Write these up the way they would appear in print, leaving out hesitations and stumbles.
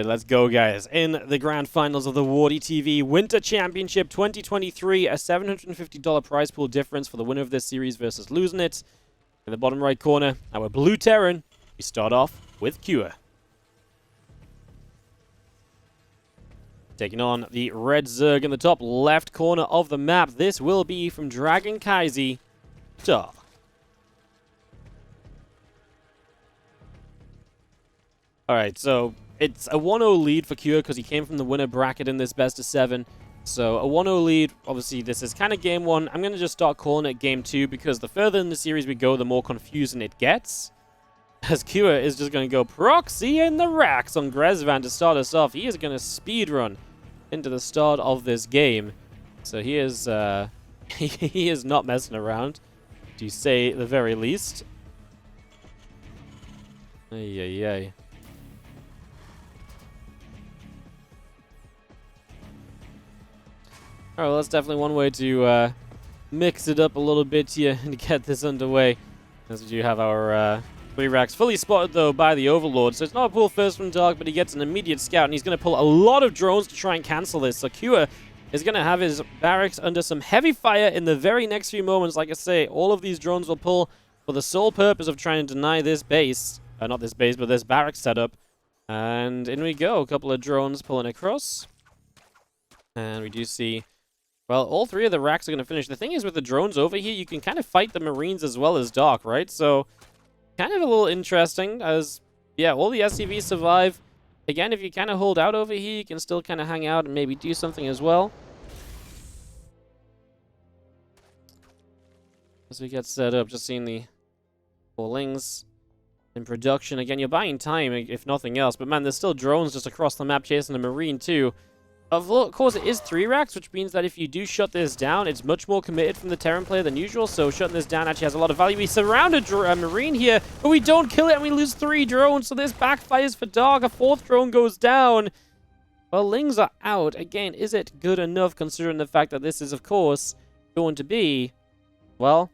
Let's go, guys. In the grand finals of the WardiTV Winter Championship 2023, a $750 prize pool difference for the winner of this series versus losing it. In the bottom right corner, our blue Terran. We start off with Cure. Taking on the red Zerg in the top left corner of the map. This will be from Dragon Kaiser. Dark. Alright, so it's a 1-0 lead for Cure because he came from the winner bracket in this best of 7. So a 1-0 lead, obviously this is kind of game 1. I'm going to just start calling it game 2 because the further in the series we go, the more confusing it gets. As Cure is just going to go proxy in the racks on Grezvan to start us off. He is going to speedrun into the start of this game. So he is he is not messing around, to say the very least. Ay, ay, ay. Alright, well, that's definitely one way to mix it up a little bit here and get this underway. As we do have our 3 racks fully spotted, though, by the Overlord. So it's not a pull first from Dark, but he gets an immediate scout, and he's going to pull a lot of drones to try and cancel this. So Cure is going to have his barracks under some heavy fire in the very next few moments. Like I say, all of these drones will pull for the sole purpose of trying to deny this base. Not this base, but this barracks setup. And in we go. A couple of drones pulling across. And we do see... well, all 3 of the racks are going to finish. The thing is, with the drones over here, you can kind of fight the Marines as well as Dark, right? So, kind of a little interesting, as, yeah, all the SCVs survive. Again, if you kind of hold out over here, you can still kind of hang out and maybe do something as well. As we get set up, just seeing the Lings in production. Again, you're buying time, if nothing else. But, man, there's still drones just across the map chasing the Marine, too. Of course, it is 3 racks, which means that if you do shut this down, it's much more committed from the Terran player than usual, so shutting this down actually has a lot of value. We surround a Marine here, but we don't kill it, and we lose 3 drones, so this backfires for Dark. A 4th drone goes down. Well, Lings are out. Again, is it good enough, considering the fact that this is, of course, going to be, well...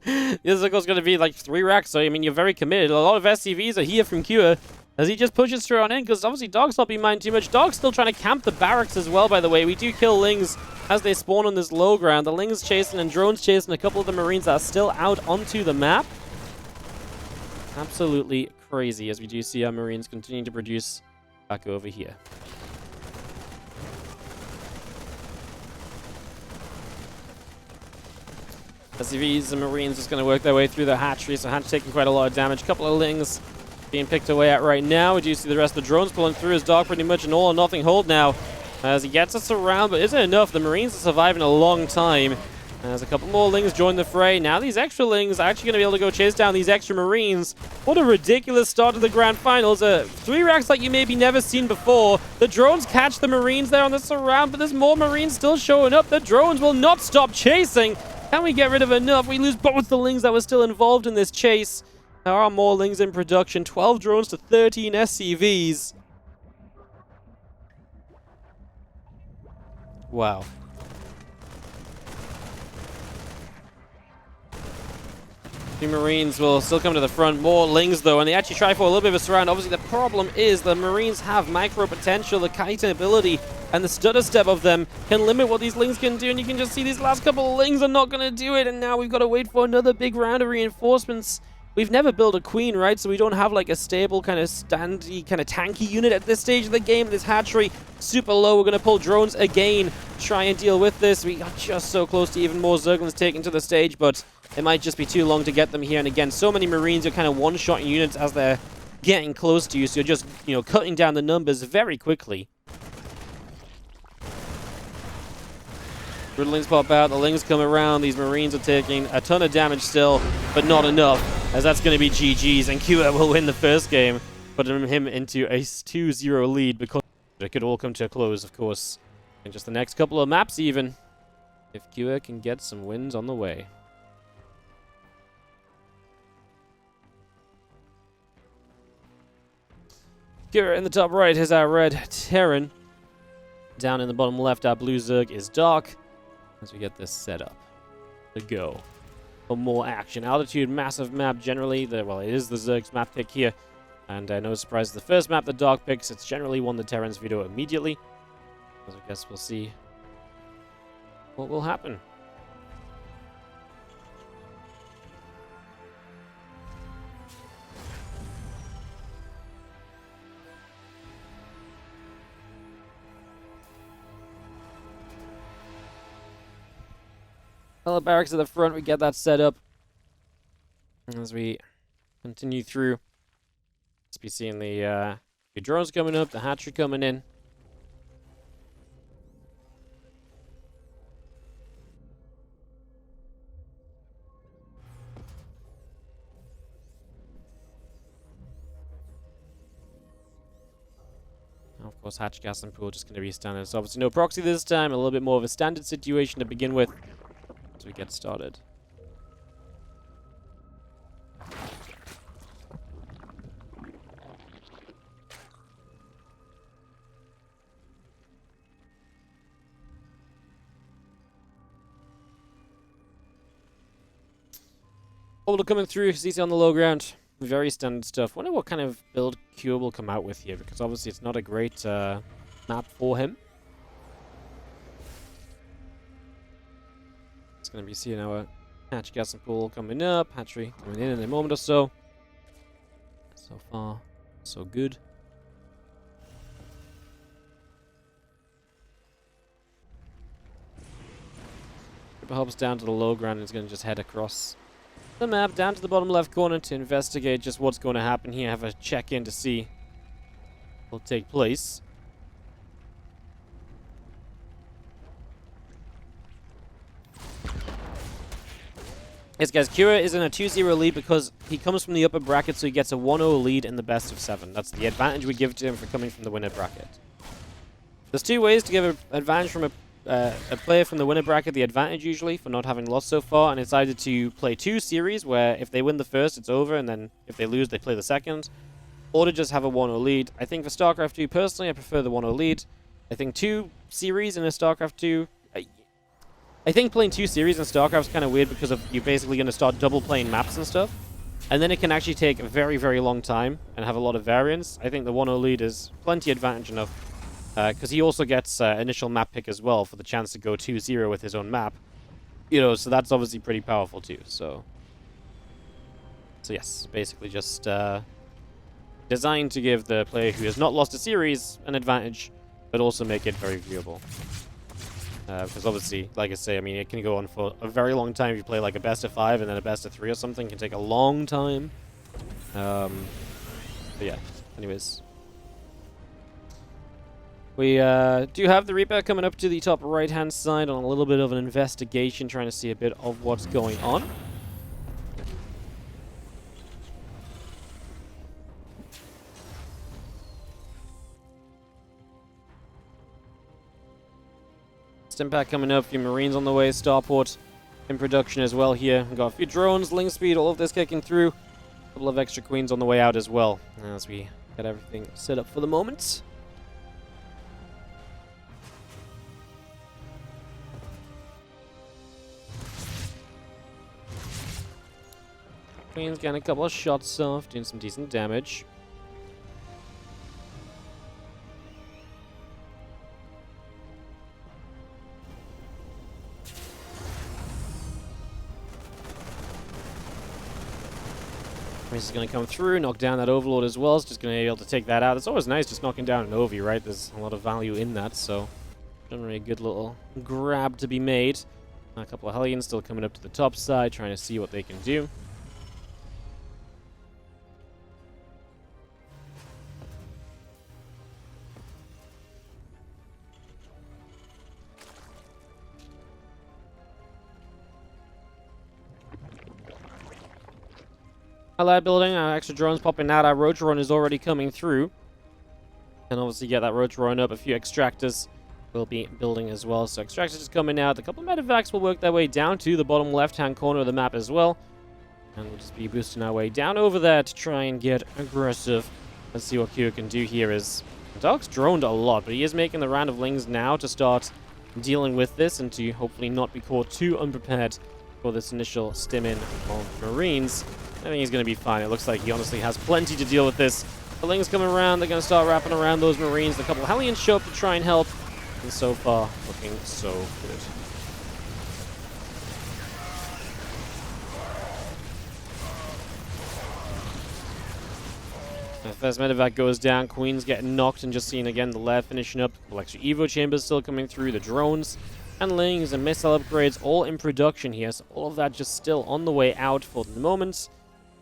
this is, of course, going to be, like, 3 racks, so, I mean, you're very committed. A lot of SCVs are here from Cure, as he just pushes straight on in, because obviously Dark's not being minded too much. Dark's still trying to camp the barracks as well, by the way. We do kill Lings as they spawn on this low ground. The Lings chasing and drones chasing a couple of the Marines that are still out onto the map. Absolutely crazy, as we do see our Marines continuing to produce back over here. SCVs and Marines just going to work their way through the hatchery, so hatch taking quite a lot of damage. A couple of Lings being picked away at right now. We do see the rest of the drones pulling through as Dark pretty much an all or nothing hold now. As he gets us around, but isn't enough. The Marines are surviving a long time. As a couple more Lings join the fray. Now these extra Lings are actually going to be able to go chase down these extra Marines. What a ridiculous start to the grand finals. 3 racks like you maybe never seen before. The drones catch the Marines there on the surround, but there's more Marines still showing up. The drones will not stop chasing. Can we get rid of enough? We lose both the Lings that were still involved in this chase. There are more Lings in production. 12 drones to 13 SCVs. Wow. The Marines will still come to the front. More Lings, though, and they actually try for a little bit of a surround. Obviously, the problem is the Marines have micro potential. The kiting ability and the stutter step of them can limit what these Lings can do. And you can just see these last couple of Lings are not going to do it. And now we've got to wait for another big round of reinforcements. We've never built a queen, right? So we don't have like a stable kind of standy, kind of tanky unit at this stage of the game. This hatchery super low. We're going to pull drones again, try and deal with this. We are just so close to even more Zerglings taken to the stage, but it might just be too long to get them here. And again, so many Marines are kind of one-shotting units as they're getting close to you. So you're just, you know, cutting down the numbers very quickly. Riddlings pop out, the Lings come around, these Marines are taking a ton of damage still, but not enough, as that's going to be GG's, and Cure will win the first game, putting him into a 2-0 lead, because it could all come to a close, of course, in just the next couple of maps even, if Cure can get some wins on the way. Cure in the top right is our red Terran. Down in the bottom left, our blue Zerg is Dark. As we get this set up to go for more action. Altitude, massive map generally. Well, it is the Zerg's map pick here. And no surprise, the first map the Dark picks, it's generally won the Terran's veto immediately. So I guess we'll see what will happen. Well, barracks at the front, we get that set up. As we continue through, let's be seeing the drones coming up, the hatchery coming in. Of course, hatch gas and pool just going to be standard. So obviously no proxy this time, a little bit more of a standard situation to begin with as we get started. Boulder coming through, CC on the low ground. Very standard stuff. Wonder what kind of build Cure will come out with here, because obviously it's not a great map for him. It's going to be seeing our hatch gas and pool coming up, hatchery coming in a moment or so. So far, so good. Helps down to the low ground and is going to just head across the map down to the bottom left corner to investigate just what's going to happen here. Have a check in to see what will take place. Yes, guys, Cure is in a 2-0 lead because he comes from the upper bracket, so he gets a 1-0 lead in the best of 7. That's the advantage we give to him for coming from the winner bracket. There's two ways to give an advantage from a player from the winner bracket the advantage usually for not having lost so far, and it's either to play 2 series where if they win the first it's over, and then if they lose they play the second, or to just have a 1-0 lead. I think for StarCraft 2 personally I prefer the 1-0 lead. I think 2 series in a StarCraft 2, I think playing 2 series in StarCraft is kind of weird because of you're basically going to start double playing maps and stuff, and then it can actually take a very, very long time and have a lot of variance. I think the 1-0 lead is plenty advantage enough, because he also gets initial map pick as well for the chance to go 2-0 with his own map. You know, so that's obviously pretty powerful too. So yes, basically just designed to give the player who has not lost a series an advantage, but also make it very viewable. Because obviously, like I say, I mean, it can go on for a very long time if you play like a best of 5 and then a best of 3 or something. It can take a long time. But yeah, anyways. We do have the Reaper coming up to the top right-hand side on a little bit of an investigation, trying to see a bit of what's going on. Impact coming up, a few Marines on the way, Starport in production as well here. We've got a few drones, link speed, all of this kicking through. A couple of extra Queens on the way out as well, as we get everything set up for the moment. Queen's getting a couple of shots off, doing some decent damage. This is going to come through, knock down that Overlord as well. It's just going to be able to take that out. It's always nice just knocking down an Ovi, right? There's a lot of value in that, so generally a good little grab to be made. A couple of Hellions still coming up to the top side, trying to see what they can do. Allied building, extra drones popping out. Our Roach Run is already coming through. And obviously get that Roach Run up. A few extractors will be building as well. So extractors just coming out. A couple of medevacs will work their way down to the bottom left-hand corner of the map as well. And we'll just be boosting our way down over there to try and get aggressive. Let's see what Q can do here. Dark's droned a lot, but he is making the round of Lings now to start dealing with this and to hopefully not be caught too unprepared for this initial stim in of Marines. I think he's going to be fine. It looks like he honestly has plenty to deal with this. The Lings coming around. They're going to start wrapping around those Marines. A couple of Hellions show up to try and help. And so far, looking so good. The first medevac goes down. Queen's getting knocked, and just seeing again the lair finishing up. The extra Evo chambers still coming through. The drones and Lings and missile upgrades all in production here. So all of that just still on the way out for the moment.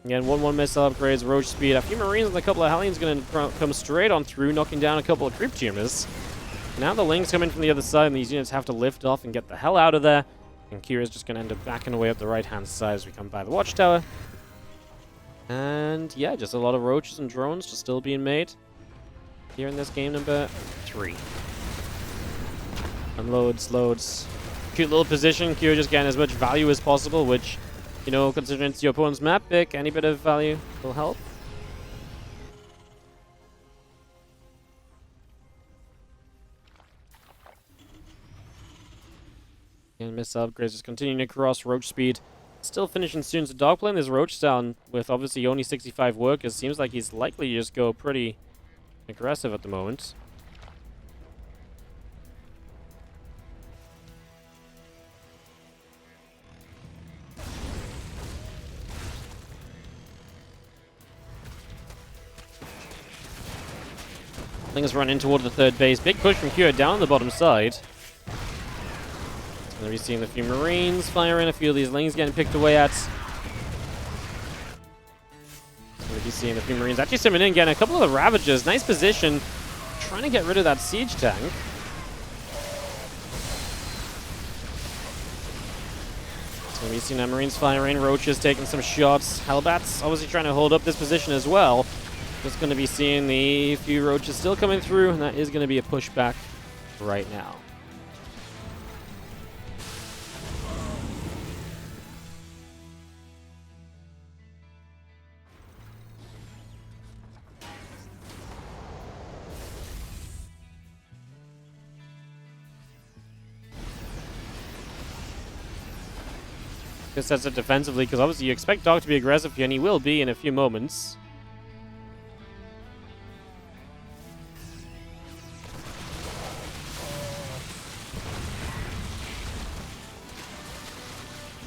Again, 1-1 missile upgrades, Roach speed. A few Marines and a couple of Hellions going to come straight on through, knocking down a couple of creep tumors. Now the Lings come in from the other side, and these units have to lift off and get the hell out of there. And Kira's just going to end up backing away up the right-hand side as we come by the watchtower. And yeah, just a lot of roaches and drones just still being made here in this game number 3. Unloads, loads. Cute little position. Kira just getting as much value as possible, which, you know, considering it's your opponent's map pick, any bit of value will help. And missile upgrades just continuing across. Roach speed still finishing soon. So Dog playing this Roach down with obviously only 65 workers. Seems like he's likely to just go pretty aggressive at the moment. Things run in toward the third base. Big push from Cure down the bottom side. Going to be seeing a few Marines firing, a few of these Lings getting picked away at. Going to be seeing a few Marines actually swimming in, getting a couple of the Ravagers. Nice position, trying to get rid of that siege tank. Going to be seeing our Marines firing, Roaches taking some shots. Hellbats obviously trying to hold up this position as well. Just going to be seeing the few Roaches still coming through, and that is going to be a pushback right now. Sets it defensively, because obviously you expect Dog to be aggressive here, and he will be in a few moments.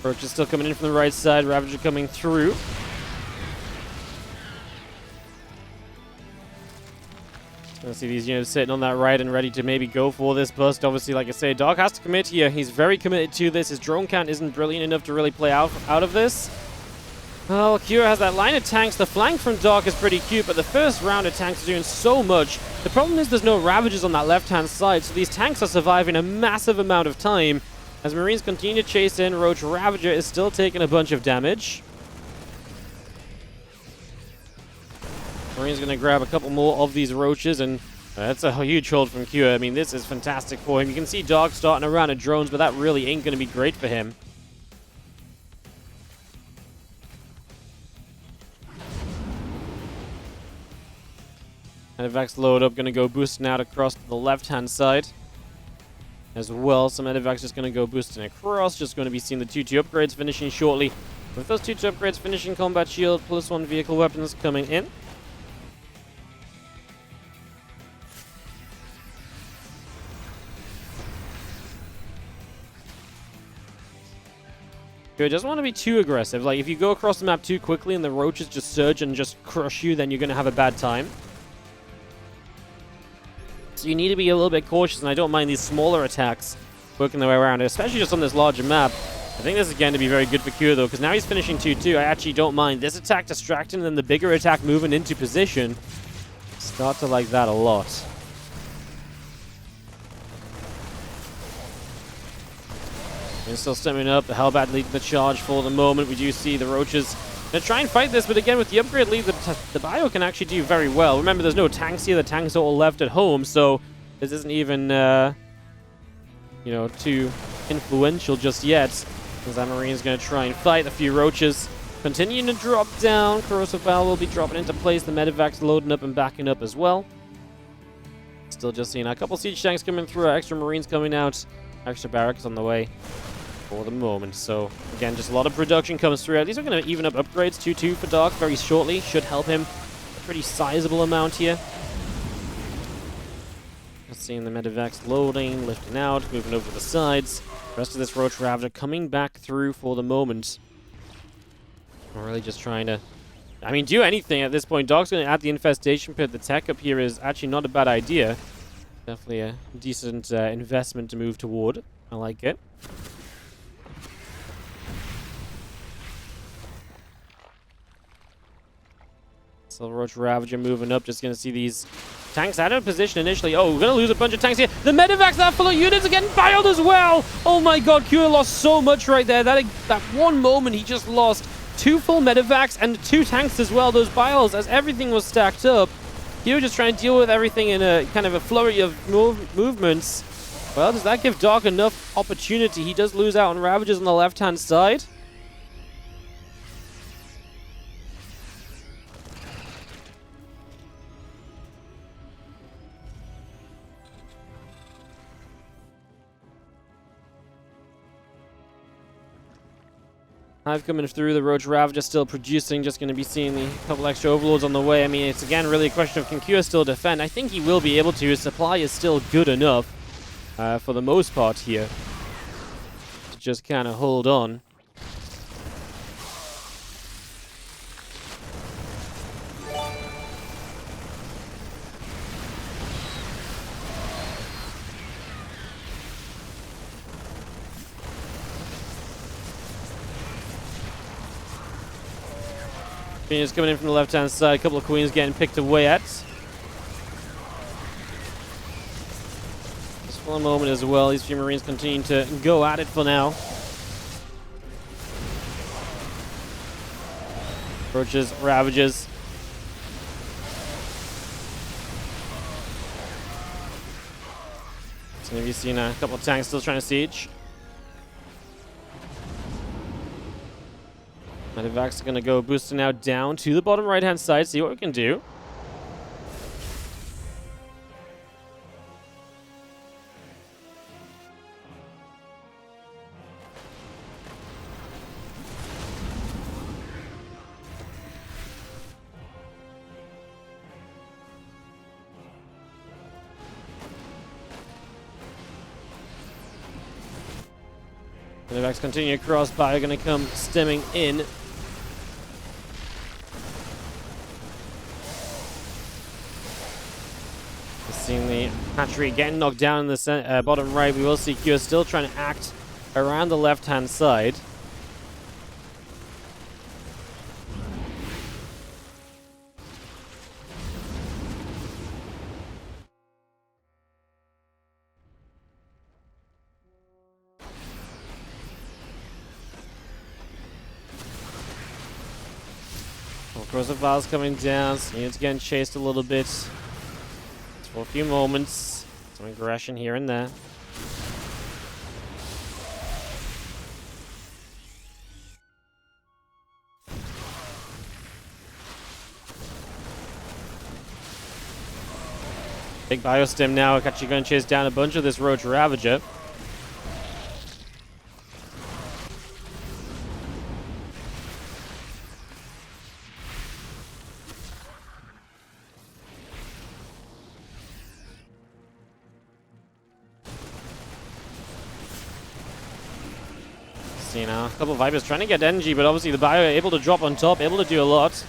Roach is still coming in from the right side, Ravager coming through. Gonna see these units sitting on that right and ready to maybe go for this bust. Obviously, like I say, Dog has to commit here. He's very committed to this. His drone count isn't brilliant enough to really play out of this. Well, Cure has that line of tanks. The flank from Dog is pretty cute, but the first round of tanks are doing so much. The problem is there's no Ravagers on that left-hand side, so these tanks are surviving a massive amount of time. As Marines continue to chase in, Roach Ravager is still taking a bunch of damage. Marine's going to grab a couple more of these Roaches, and that's a huge hold from Cure. I mean, this is fantastic for him. You can see Dog starting a round of drones, but that really ain't going to be great for him. Medivacs load up, going to go boosting out across to the left-hand side as well. Some Medivacs just going to go boosting across. Just going to be seeing the 2-2 upgrades finishing shortly. With those 2-2 upgrades finishing, combat shield plus 1 vehicle weapons coming in. It doesn't want to be too aggressive. Like, if you go across the map too quickly and the Roaches just surge and just crush you, then you're going to have a bad time. So you need to be a little bit cautious, and I don't mind these smaller attacks working their way around, especially just on this larger map. I think this is going to be very good for Cure, though, because now he's finishing 2-2. I actually don't mind this attack distracting and then the bigger attack moving into position. Start to like that a lot. And still stemming up, the Hellbat leading the charge for the moment. We do see the Roaches going to try and fight this, but again, with the upgrade lead, the Bio can actually do very well. Remember, there's no tanks here. The tanks are all left at home, so this isn't even, you know, too influential just yet. As that Marine's going to try and fight a few Roaches. Continuing to drop down. Corrosive Valve will be dropping into place. The Medivac's loading up and backing up as well. Still just seeing a couple siege tanks coming through, extra Marines coming out, extra barracks on the way for the moment. So again, just a lot of production comes through. These are going to even up upgrades. 2-2 for Dark very shortly. Should help him pretty sizable amount here. Seeing the medevacs loading, lifting out, moving over the sides. The rest of this Roach Ravager coming back through for the moment. We're really just trying to, I mean, do anything at this point. Dog's going to add the infestation pit. The tech up here is actually not a bad idea. Definitely a decent investment to move toward. I like it. So Roach Ravager moving up, just going to see these tanks out of position initially. Oh, we're going to lose a bunch of tanks here. The medevacs, that full of units are getting filed as well. Oh my god, Cure lost so much right there. That one moment he just lost 2 full medevacs and 2 tanks as well. Those bios, as everything was stacked up. Cure just trying to deal with everything in a kind of a flurry of movements. Well, does that give Dark enough opportunity? He does lose out on Ravagers on the left-hand side. Hive coming through, the Roach Ravager still producing, just going to be seeing the couple extra Overlords on the way. I mean, it's again really a question of can Cure still defend? I think he will be able to. His supply is still good enough for the most part here to just kind of hold on. Phoenix coming in from the left-hand side. A couple of Queens getting picked away at. Just for a moment as well. These few Marines continuing to go at it for now. Roaches, Ravagers. So maybe you've seen a couple of tanks still trying to siege. Medevacs are going to go boosting now down to the bottom right-hand side, see what we can do. Medevacs continue across by, are going to come stemming in. Seeing the hatchery getting knocked down in the bottom right. We will see Cure still trying to act around the left-hand side. Corrosive Vials coming down. Units getting chased a little bit. For a few moments. Some aggression here and there. Big biostim now. Actually going to chase down a bunch of this Roach Ravager. You know, a couple of Vipers trying to get energy, but obviously the bio able to drop on top, able to do a lot.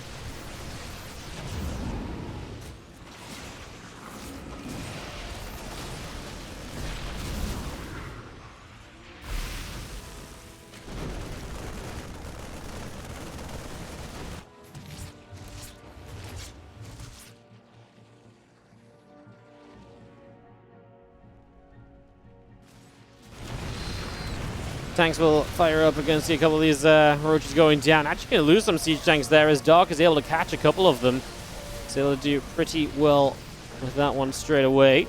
Tanks will fire up against a couple of these roaches going down. Actually going to lose some siege tanks there as Dark is able to catch a couple of them. He's able to do pretty well with that one straight away.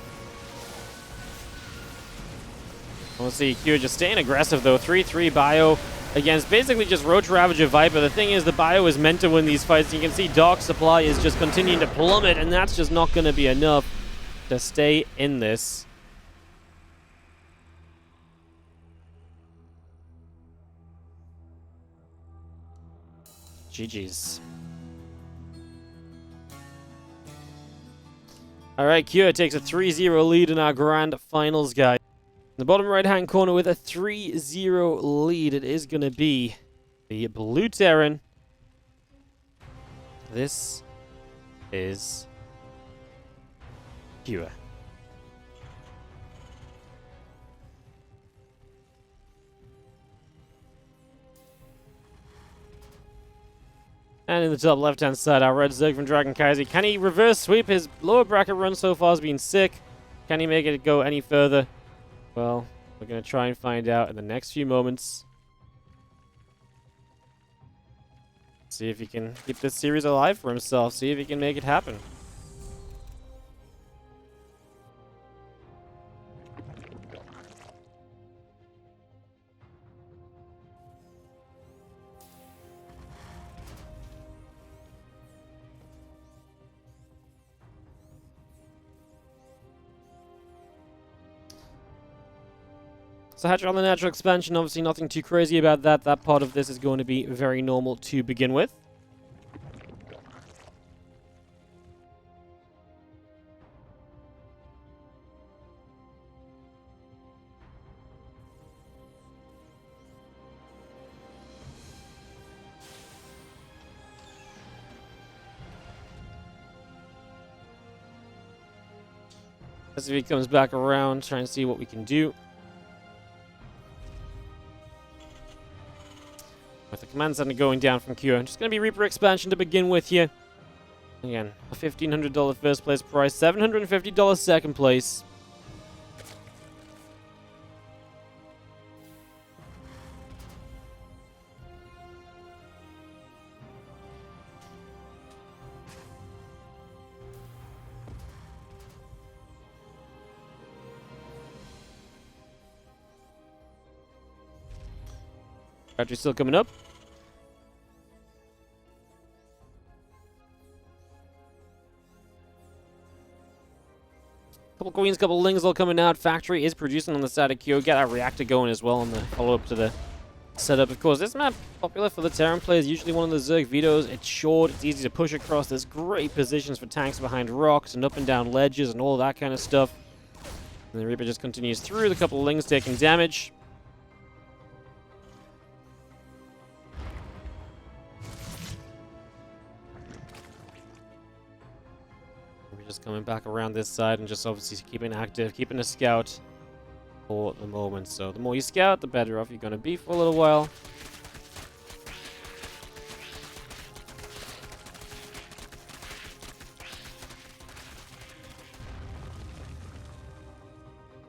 We'll see Cure just staying aggressive though. 3-3 bio against basically just Roach Ravager Viper. The thing is the bio is meant to win these fights. You can see Dark's supply is just continuing to plummet, and that's just not going to be enough to stay in this. GG's. Alright, Cure takes a 3-0 lead in our grand finals, guys. In the bottom right-hand corner with a 3-0 lead, it is going to be the Blue Terran. This is Cure. And in the top left-hand side, our Red Zerg from Dragon Kaiser. Can he reverse sweep? His lower bracket run so far has been sick. Can he make it go any further? Well, we're going to try and find out in the next few moments. See if he can keep this series alive for himself. See if he can make it happen. So Hatcher on the natural expansion, obviously nothing too crazy about that. That part of this is going to be very normal to begin with. As if he comes back around, try and see what we can do. With the command center going down from Cure. Just going to be Reaper expansion to begin with here. Again, a $1,500 first place prize, $750 second place. Factory still coming up. Couple queens, couple lings all coming out. Factory is producing on the side of Cure. Get that reactor going as well on the follow-up to the setup. Of course, this map popular for the Terran players. Usually one of the Zerg vetoes. It's short. It's easy to push across. There's great positions for tanks behind rocks and up and down ledges and all that kind of stuff. And the Reaper just continues through. The couple of lings taking damage. Just coming back around this side and just obviously keeping active, keeping a scout for the moment. So the more you scout, the better off you're going to be for a little while.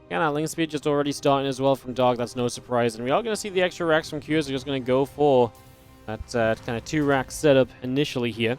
Again, our link speed just already starting as well from Dog. That's no surprise. And we are going to see the extra racks from Cure. So we're just going to go for that kind of 2-rack setup initially here.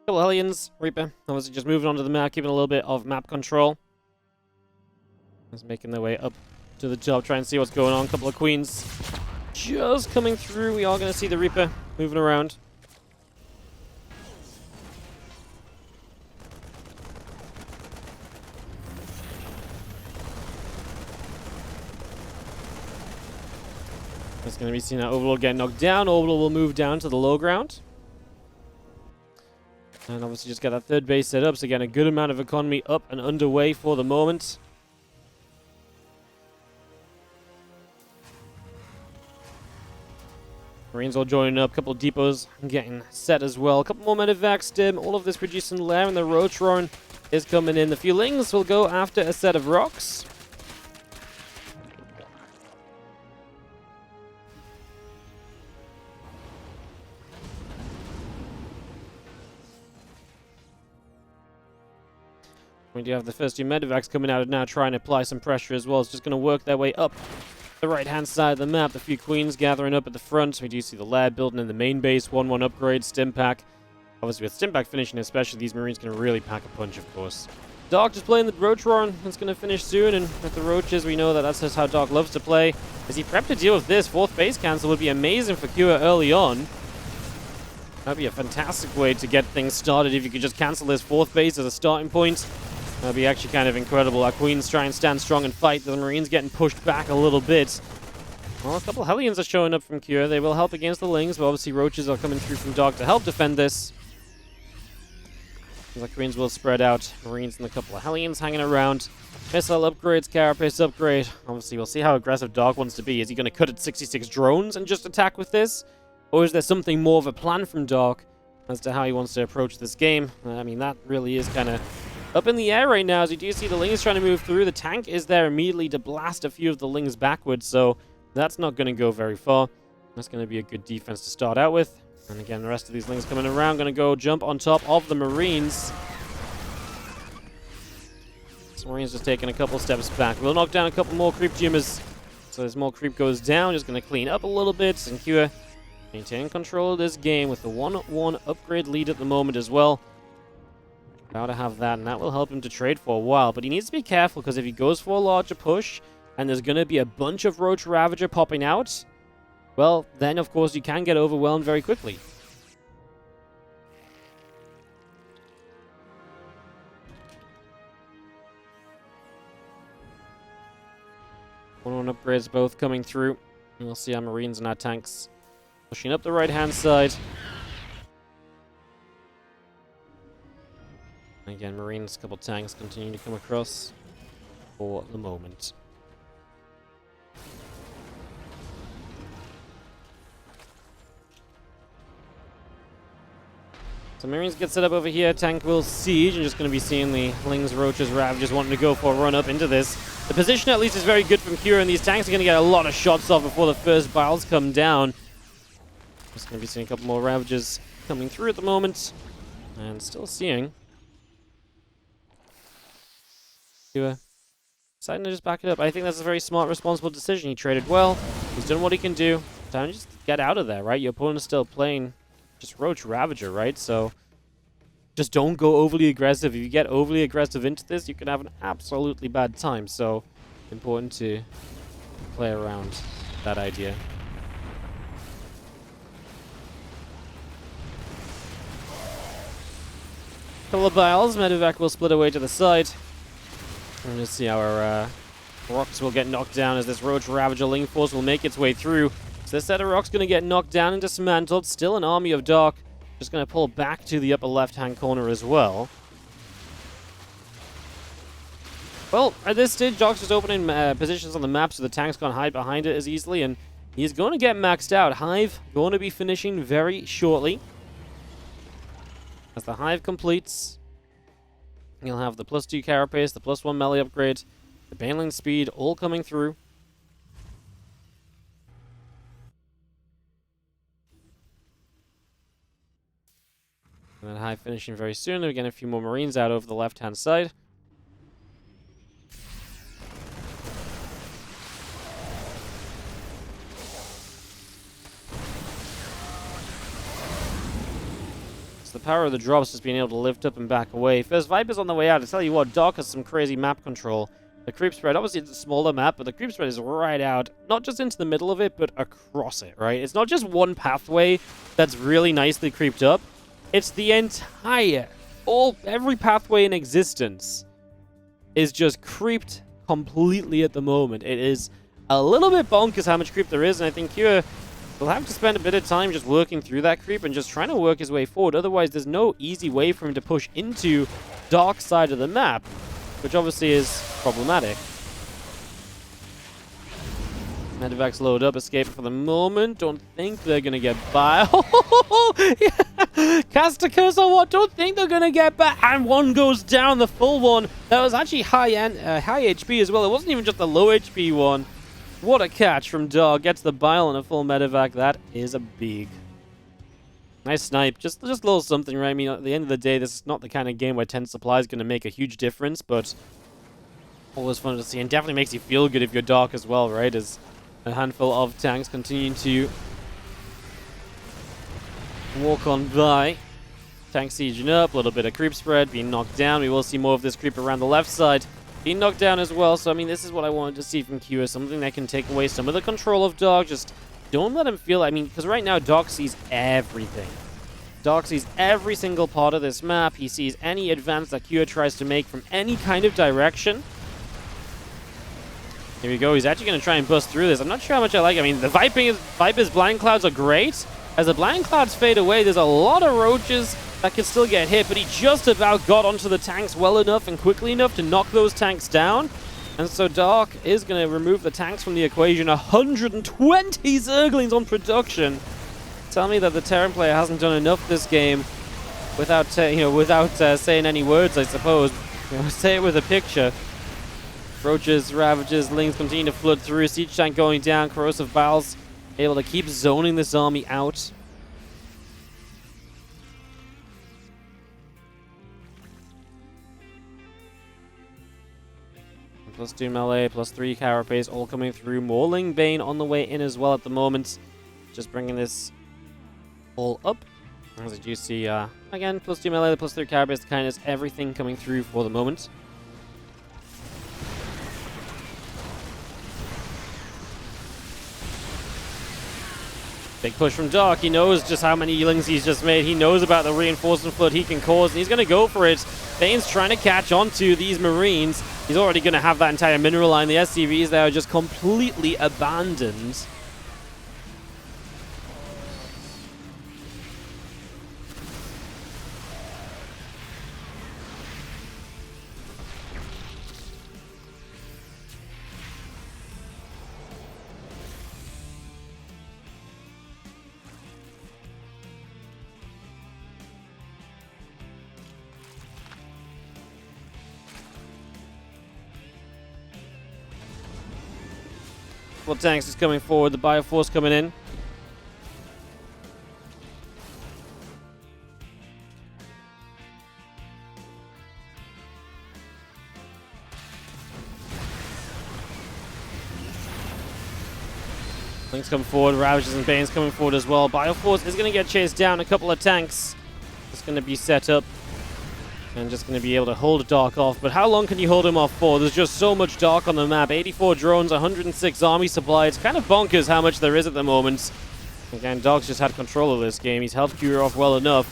Couple Hellions, Reaper, obviously just moving onto the map, keeping a little bit of map control. Just making their way up to the top, trying to see what's going on. Couple of Queens just coming through. We are going to see the Reaper moving around. It's going to be seeing that Overlord get knocked down. Overlord will move down to the low ground. And obviously just got that third base set up, so again, a good amount of economy up and underway for the moment. Marines all joining up, a couple of depots getting set as well. A couple more medevacs, stim, all of this producing lair, and the Rotron is coming in. The Feelings will go after a set of rocks. We do have the first two medevacs coming out and now trying to apply some pressure as well. It's just going to work their way up the right-hand side of the map. The few queens gathering up at the front. We do see the lair building in the main base. 1-1 upgrade, Stimpak. Obviously, with Stimpak finishing especially, these Marines can really pack a punch, of course. Dark just playing the Roach Roar. It's going to finish soon, and with the Roaches, we know that that's just how Dark loves to play. As he prepped to deal with this, 4th base cancel would be amazing for Cure early on. That'd be a fantastic way to get things started if you could just cancel this 4th base as a starting point. That'd be actually kind of incredible. Our Queens try and stand strong and fight. The Marines getting pushed back a little bit. Well, a couple of Hellions are showing up from Cure. They will help against the Lings, but obviously Roaches are coming through from Dark to help defend this. The Queens will spread out. Marines and a couple of Hellions hanging around. Missile upgrades, Carapace upgrade. Obviously, we'll see how aggressive Dark wants to be. Is he going to cut at 66 drones and just attack with this? Or is there something more of a plan from Dark as to how he wants to approach this game? I mean, that really is kind of up in the air right now, as you do see the Lings trying to move through. The tank is there immediately to blast a few of the Lings backwards, so that's not going to go very far. That's going to be a good defense to start out with. And again, the rest of these Lings coming around, going to go jump on top of the Marines. So Marines just taking a couple steps back. We'll knock down a couple more creep tumors. So as more creep goes down, just going to clean up a little bit. And Cure maintain control of this game with the 1-1 upgrade lead at the moment as well. About to have that, and that will help him to trade for a while. But he needs to be careful, because if he goes for a larger push, and there's going to be a bunch of Roach Ravager popping out, well, then, of course, you can get overwhelmed very quickly. One upgrades both coming through. And we'll see our Marines and our tanks pushing up the right-hand side. Again, Marines, a couple tanks continuing to come across for the moment. So Marines get set up over here. Tank will siege. And just going to be seeing the Lings, Roaches, Ravagers wanting to go for a run up into this. The position at least is very good from Cure, and these tanks are going to get a lot of shots off before the first biles come down. Just going to be seeing a couple more Ravagers coming through at the moment. And still seeing Cure deciding to just back it up. I think that's a very smart, responsible decision. He traded well. He's done what he can do. Time to just get out of there, right? Your opponent is still playing just Roach Ravager, right? So just don't go overly aggressive. If you get overly aggressive into this, you can have an absolutely bad time. So important to play around that idea. Couple of biles. Medevac will split away to the side. And we'll see our rocks will get knocked down as this Roach Ravager Ling Force will make its way through. So this set of rocks going to get knocked down and dismantled. Still an army of Dark. Just going to pull back to the upper left-hand corner as well. Well, at this stage, Dark's just opening positions on the map so the tanks can't hide behind it as easily. And he's going to get maxed out. Hive going to be finishing very shortly. As the Hive completes, you'll have the +2 Carapace, the +1 melee upgrade, the Baneling speed all coming through. And then Hive finishing very soon. Again, a few more Marines out over the left-hand side. So the power of the drops just being able to lift up and back away. First Vipers on the way out. I tell you what, Dark has some crazy map control. The creep spread, obviously it's a smaller map, but the creep spread is right out. Not just into the middle of it, but across it, right? It's not just one pathway that's really nicely creeped up. It's the entire, every pathway in existence is just creeped completely at the moment. It is a little bit bonkers how much creep there is, and I think Cure will have to spend a bit of time just working through that creep and just trying to work his way forward. Otherwise, there's no easy way for him to push into Dark side of the map, which obviously is problematic. Medevac's load up, escape for the moment. Don't think they're going to get by. Cast a curse on what? Don't think they're going to get back. And one goes down, the full one. That was actually high HP as well. It wasn't even just the low HP one. What a catch from Dark. Gets the bile and a full medevac. That is a big. Nice snipe. Just a little something, right? I mean, at the end of the day, this is not the kind of game where 10 supply is going to make a huge difference, but always fun to see, and definitely makes you feel good if you're Dark as well, right? As a handful of tanks continuing to walk on by. Tank sieging up, a little bit of creep spread, being knocked down. We will see more of this creep around the left side, being knocked down as well. So, I mean, this is what I wanted to see from Cure, something that can take away some of the control of Dark. Just don't let him feel, I mean, because right now Dark sees everything. Dark sees every single part of this map. He sees any advance that Cure tries to make from any kind of direction. Here we go. He's actually going to try and bust through this. I'm not sure how much I like it. I mean, the Viper's blind clouds are great. As the blind clouds fade away, there's a lot of roaches that can still get hit, but he just about got onto the tanks well enough and quickly enough to knock those tanks down. And so Dark is going to remove the tanks from the equation. 120 Zerglings on production. Tell me that the Terran player hasn't done enough this game without saying any words, I suppose. Say it with a picture. Roaches, Ravages, Lings continue to flood through. Siege tank going down. Corrosive Bowels able to keep zoning this army out. +2 melee, +3 carapace, all coming through. Mauling Bane on the way in as well at the moment. Just bringing this all up. As you see, again, +2 melee, +3 carapace, kindness, everything coming through for the moment. Big push from Dark. He knows just how many Lings he's just made. He knows about the reinforcement flood he can cause, and he's going to go for it. Bane's trying to catch onto these Marines. He's already going to have that entire mineral line. The SCVs there are just completely abandoned. Tanks is coming forward, the Bioforce coming in. Lings come forward, Ravages and Banes coming forward as well. Bioforce is going to get chased down. A couple of tanks is going to be set up. And just going to be able to hold Dark off. But how long can you hold him off for? There's just so much Dark on the map. 84 drones, 106 army supply. It's kind of bonkers how much there is at the moment. Again, Dark's just had control of this game. He's held Cure off well enough.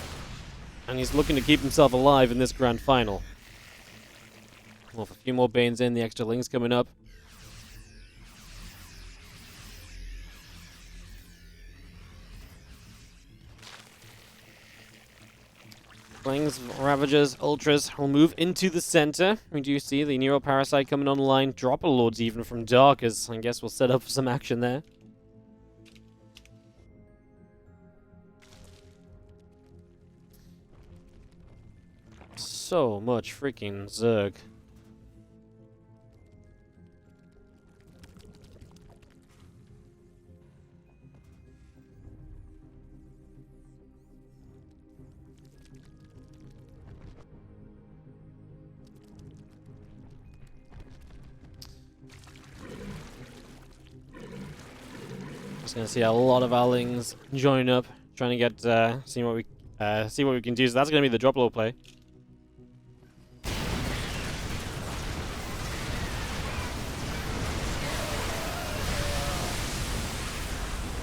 And he's looking to keep himself alive in this grand final. Well, with a few more Banes in, the extra Lings coming up. Lings, Ravagers, Ultras will move into the center. We do see the Nero Parasite coming online. Dropper Lords even from Dark, as I guess we'll set up for some action there. So much freaking Zerg. Just gonna see a lot of our Lings join up, trying to get see what we can do. So that's gonna be the drop low play.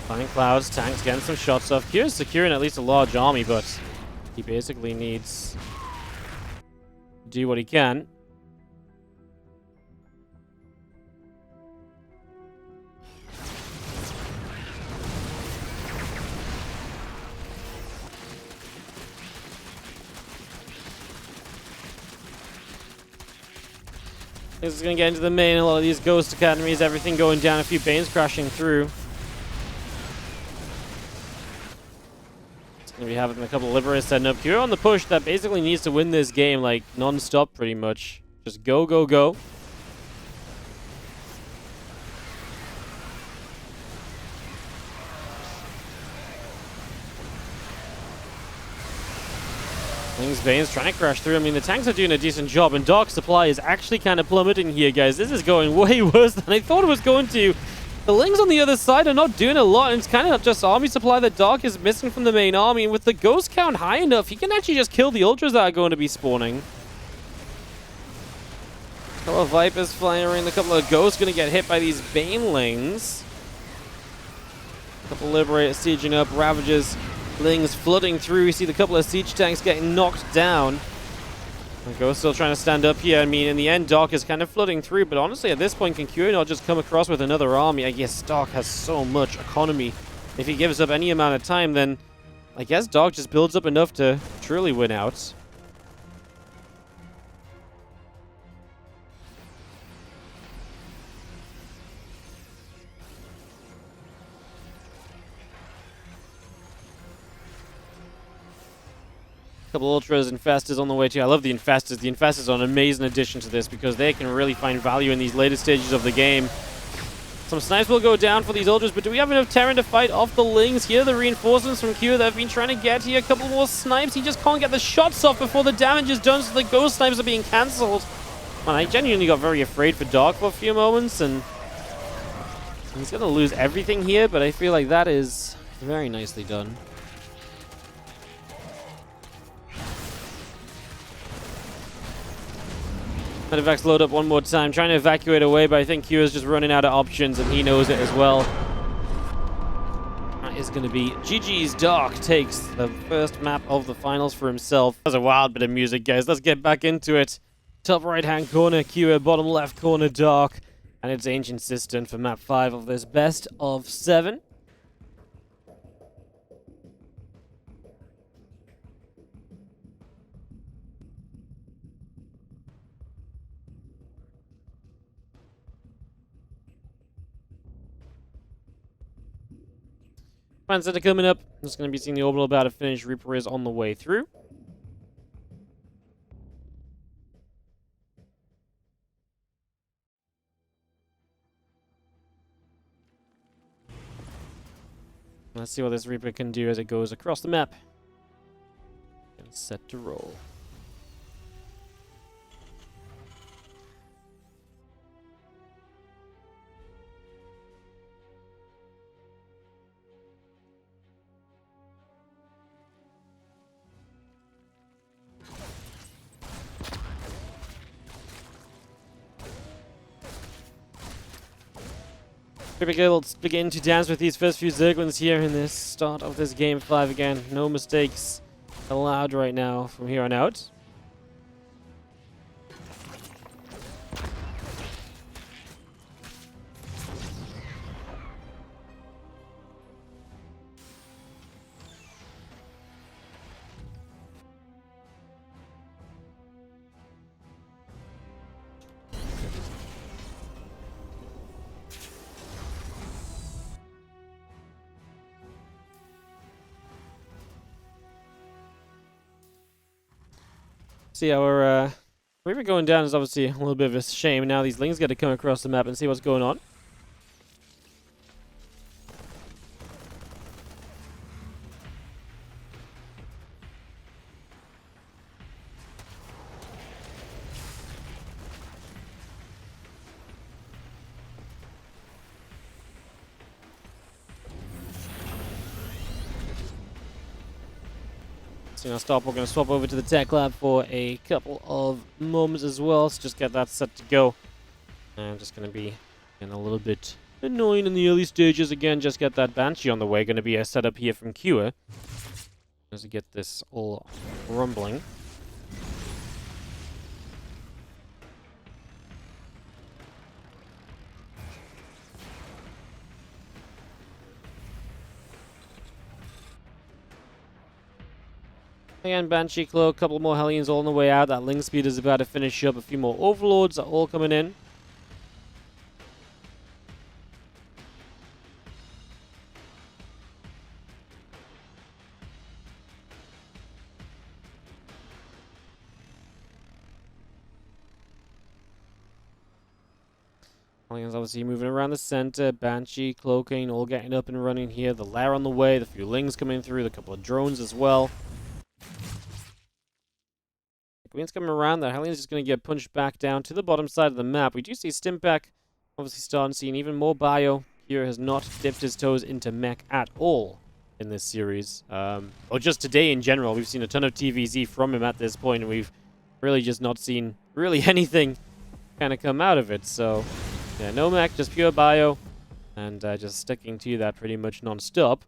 Flying Clouds, tanks getting some shots off. Cure's securing at least a large army, but he basically needs to do what he can. This is going to get into the main. A lot of these Ghost Academies, everything going down. A few Banes crashing through. It's going to be having a couple of Liberators setting up. Cure on the push that basically needs to win this game, like, non-stop pretty much. Just go, go, go. Ling's Bane's trying to crash through. I mean, the tanks are doing a decent job, and Dark Supply is actually kind of plummeting here, guys. This is going way worse than I thought it was going to. The Lings on the other side are not doing a lot, and it's kind of just army supply that Dark is missing from the main army. And with the Ghost count high enough, he can actually just kill the Ultras that are going to be spawning. A couple of Vipers flying around, a couple of Ghosts going to get hit by these Banelings. A couple of Liberators sieging up, Ravagers, Lings flooding through. You see the couple of siege tanks getting knocked down. And Ghost still trying to stand up here. I mean, in the end, Dark is kind of flooding through, but honestly, at this point, can Cure not just come across with another army? I guess Dark has so much economy. If he gives up any amount of time, then I guess Dark just builds up enough to truly win out. Couple Ultras, Infestors on the way too. I love the Infestors. The Infestors are an amazing addition to this because they can really find value in these later stages of the game. Some snipes will go down for these Ultras, but do we have enough Terran to fight off the Lings here? The reinforcements from Q that have been trying to get here. A couple more snipes. He just can't get the shots off before the damage is done, so the Ghost snipes are being cancelled. Man, I genuinely got very afraid for Dark for a few moments, and he's going to lose everything here, but I feel like that is very nicely done. Medivacs load up one more time, trying to evacuate away, but I think Q is just running out of options, and he knows it as well. That is going to be GG's. Dark takes the first map of the finals for himself. That was a wild bit of music, guys. Let's get back into it. Top right-hand corner, Q, bottom left corner, Dark. And it's Ancient Cistern for map 5 of this best of 7. Fans that are coming up. Just going to be seeing the orbital about to finish. Reaper is on the way through. Let's see what this Reaper can do as it goes across the map. And set to roll. Reaper will begin to dance with these first few Zerglings here in this start of this game 5 again. No mistakes allowed right now from here on out. See, our Reaper going down is obviously a little bit of a shame. Now these Lings got to come across the map and see what's going on. We're going to swap over to the tech lab for a couple of moments as well. So just get that set to go. I'm just going to be getting a little bit annoying in the early stages again. Just get that Banshee on the way. Going to be a setup here from Cure as we get this all rumbling. Again, Banshee Cloak, a couple more Hellions all on the way out. That Ling Speed is about to finish up. A few more Overlords are all coming in. Hellions obviously moving around the center. Banshee, Cloaking, all getting up and running here. The Lair on the way. The few Lings coming through. The couple of drones as well. Queen's coming around there. Hellion's just going to get punched back down to the bottom side of the map. We do see Stimpack obviously starting to see even more bio. Cure has not dipped his toes into mech at all in this series. Or just today in general. We've seen a ton of TVZ from him at this point, and we've really just not seen really anything kind of come out of it. So, yeah, no mech, just pure bio, and just sticking to that pretty much non-stop.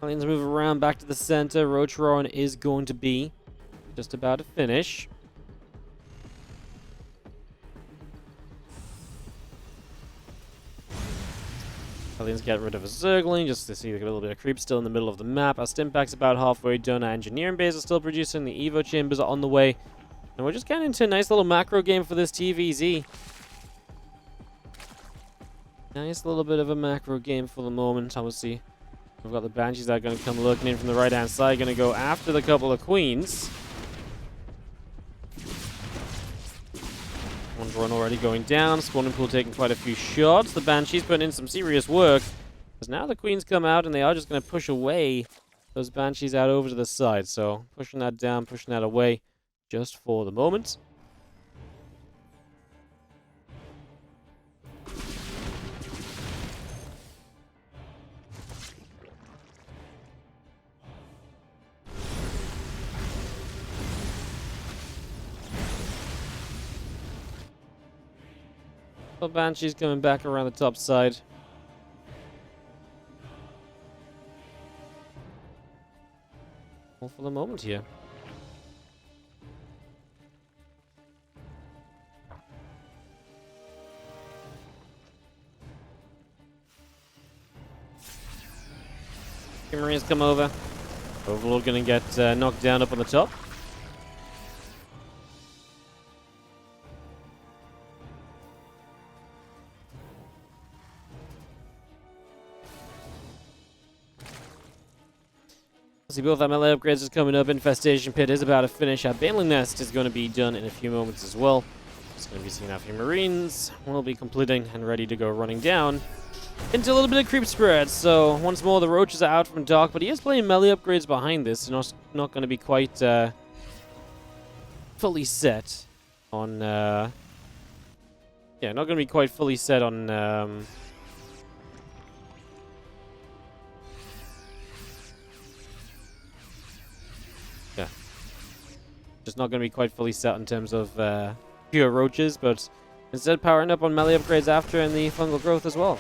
Let's move around back to the center. Roachron is going to be just about to finish. Hellion's getting rid of a Zergling just to see a little bit of creep still in the middle of the map. Our Stimpack's about halfway done. Our engineering base is still producing. The Evo chambers are on the way. And we're just getting into a nice little macro game for this TVZ. Nice little bit of a macro game for the moment, obviously. We've got the Banshees that are going to come looking in from the right-hand side, going to go after the couple of Queens. One drone already going down. Spawning Pool taking quite a few shots. The Banshees putting in some serious work. Because now the Queens come out and they are just going to push away those Banshees out over to the side. So pushing that down, pushing that away just for the moment. Banshee's coming back around the top side. All for the moment here. Marines come over. Overlord gonna get knocked down up on the top. See, both our melee upgrades is coming up. Infestation Pit is about to finish. Our Baneling Nest is going to be done in a few moments as well. It's going to be seeing our few Marines. We'll be completing and ready to go running down into a little bit of creep spread. So once more, the Roaches are out from Dark, but he is playing melee upgrades behind this. So not going to be quite fully set on. Yeah, not going to be quite fully set on. Just not going to be quite fully set in terms of pure roaches, but instead powering up on melee upgrades after and the fungal growth as well.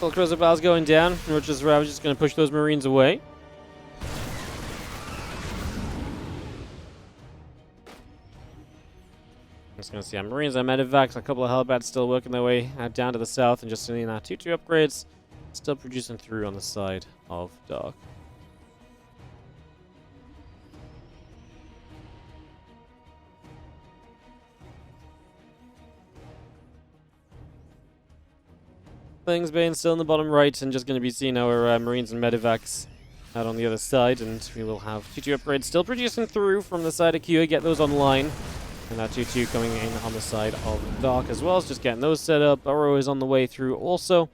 Full Cruiser Bow's going down. Roach's Ravage is going to push those Marines away. Just going to see our Marines, our Medivacs, a couple of Hellbats still working their way down to the south, and just seeing our 2-2 upgrades still producing through on the side of Dark. Things being still in the bottom right, and just going to be seeing our Marines and Medivacs out on the other side, and we will have 2-2 upgrades still producing through from the side of Cure, get those online. And that 2-2 coming in on the side of Dark as well. It's just getting those set up. Burrow is on the way through also.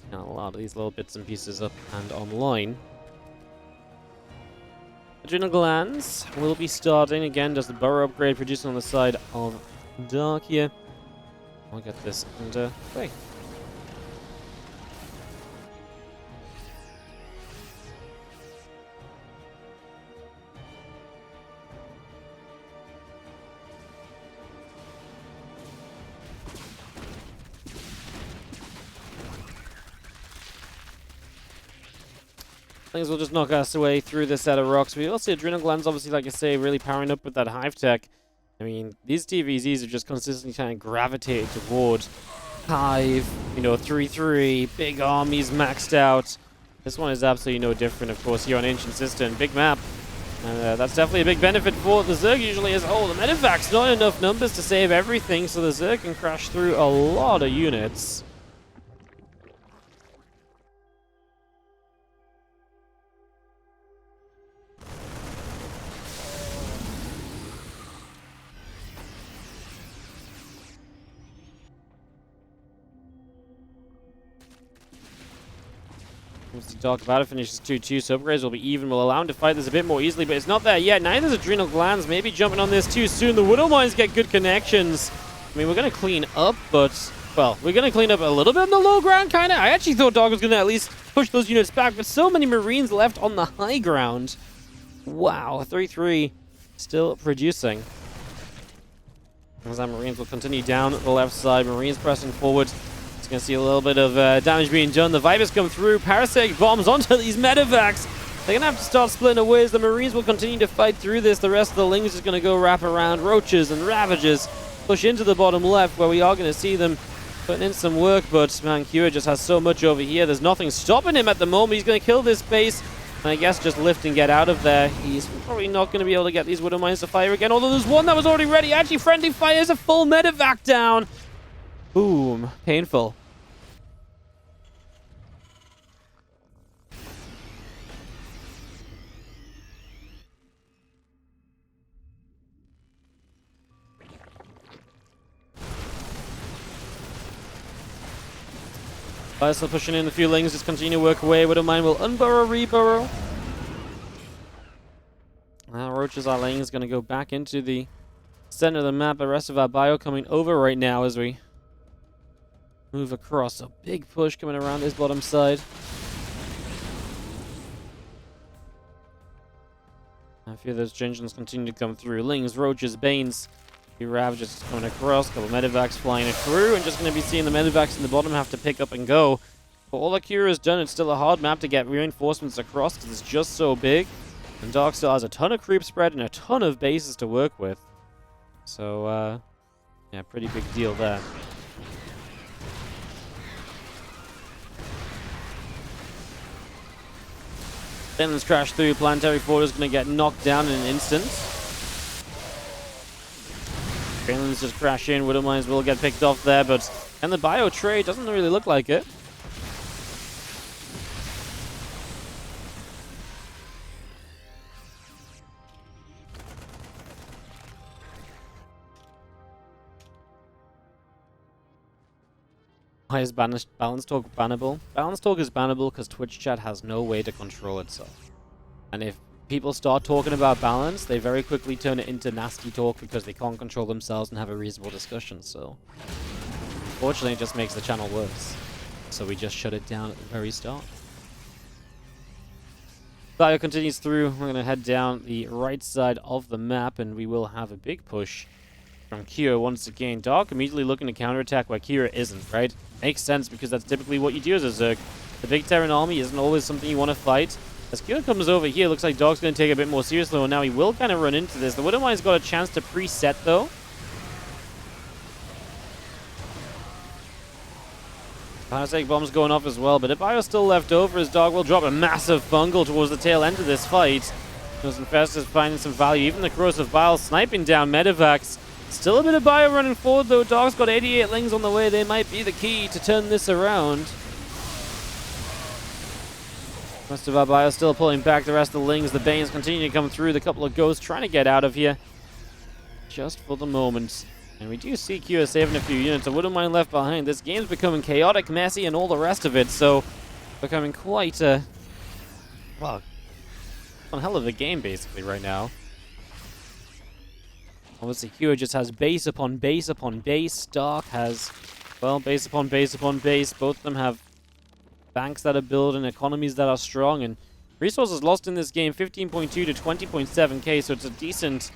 Got a lot of these little bits and pieces up and online. Adrenal Glands will be starting. Again, does the Burrow upgrade producing on the side of Dark here. I'll get this underway. Things will just knock us away through this set of rocks. We also see Adrenal Glands, obviously, like I say, really powering up with that Hive Tech. I mean, these TVZs are just consistently trying to gravitate toward Hive, you know, 3-3, big armies maxed out. This one is absolutely no different, of course, here on Ancient Cistern. Big map. And that's definitely a big benefit for the Zerg usually is, oh, the medevac's not enough numbers to save everything, so the Zerg can crash through a lot of units. Talk about it, finishes 2-2, so upgrades will be even. We'll allow him to fight this a bit more easily, but it's not there yet. Neither's Adrenal Glands, maybe jumping on this too soon. The Widow Mines get good connections. I mean, we're going to clean up, but, well, we're going to clean up a little bit on the low ground, kind of. I actually thought Dog was going to at least push those units back, but so many Marines left on the high ground. Wow, 3-3 still producing. As our Marines will continue down the left side. Marines pressing forward. It's going to see a little bit of damage being done. The Vipers come through. Parasitic bombs onto these medevacs. They're going to have to start splitting away as the Marines will continue to fight through this. The rest of the Lings is going to go wrap around. Roaches and Ravagers push into the bottom left, where we are going to see them putting in some work. But, man, Cure just has so much over here. There's nothing stopping him at the moment. He's going to kill this base. And I guess just lift and get out of there. He's probably not going to be able to get these Widow Mines to fire again. Although there's one that was already ready. Actually, friendly fires a full medevac down. Boom. Painful. Still pushing in a few Lings, just continue to work away. Widow Mine will unburrow, reburrow. Now Roaches, our Lings, going to go back into the center of the map. The rest of our bio coming over right now as we move across. A big push coming around this bottom side. A few of those Gingens continue to come through. Lings, Roaches, Banes. A few Ravagers coming across. A couple medevacs flying through. And just going to be seeing the medevacs in the bottom have to pick up and go. For all that Cure has done, it's still a hard map to get reinforcements across because it's just so big. And Dark still has a ton of creep spread and a ton of bases to work with. So, yeah, pretty big deal there. Finland's crashed through. Planetary Fort is going to get knocked down in an instant. Finland's just crash in. Widow Mines will get picked off there, but and the bio trade doesn't really look like it. Why is Balance Talk bannable? Balance Talk is bannable because Twitch chat has no way to control itself. And if people start talking about balance, they very quickly turn it into nasty talk because they can't control themselves and have a reasonable discussion. So, unfortunately, it just makes the channel worse. So we just shut it down at the very start. Bio continues through. We're going to head down the right side of the map, and we will have a big push from Cure once again. Dark immediately looking to counterattack where Cure isn't, right? Makes sense because that's typically what you do as a Zerg. The big Terran army isn't always something you want to fight. As Cure comes over here, looks like Dark's going to take it a bit more seriously. Well, now he will kind of run into this. The Widow Mine's got a chance to preset, though. Parasitic bombs going off as well, but if Bio's still left over, his Dog will drop a massive fungal towards the tail end of this fight. Those Infestors finding some value. Even the Corrosive Bile sniping down medevacs. Still a bit of bio running forward, though. Dog's got 88 Lings on the way. They might be the key to turn this around. Most of our bio still pulling back. The rest of the Lings, the Banes continue to come through. The couple of Ghosts trying to get out of here just for the moment. And we do see Cure saving a few units. I wouldn't mind left behind. This game's becoming chaotic, messy, and all the rest of it. So, becoming quite a... well, one hell of a game, basically, right now. Obviously, Cure just has base upon base upon base. Dark has, well, base upon base upon base. Both of them have banks that are built and economies that are strong. And resources lost in this game, 15.2 to 20.7k. So it's a decent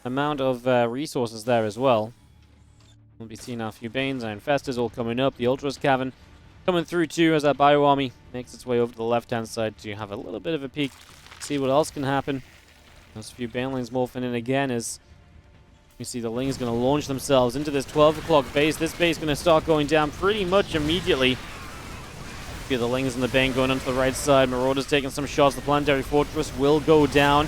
amount of resources there as well. We'll be seeing a few Banes and Infestors all coming up. The Ultras Cavern coming through too as that bio army makes its way over to the left-hand side to have a little bit of a peek, see what else can happen. There's a few Banelings morphing in again as you see the Lings going to launch themselves into this 12 o'clock base. This base going to start going down pretty much immediately. A few of the Lings and the Bane going onto the right side. Marauders taking some shots. The Planetary Fortress will go down.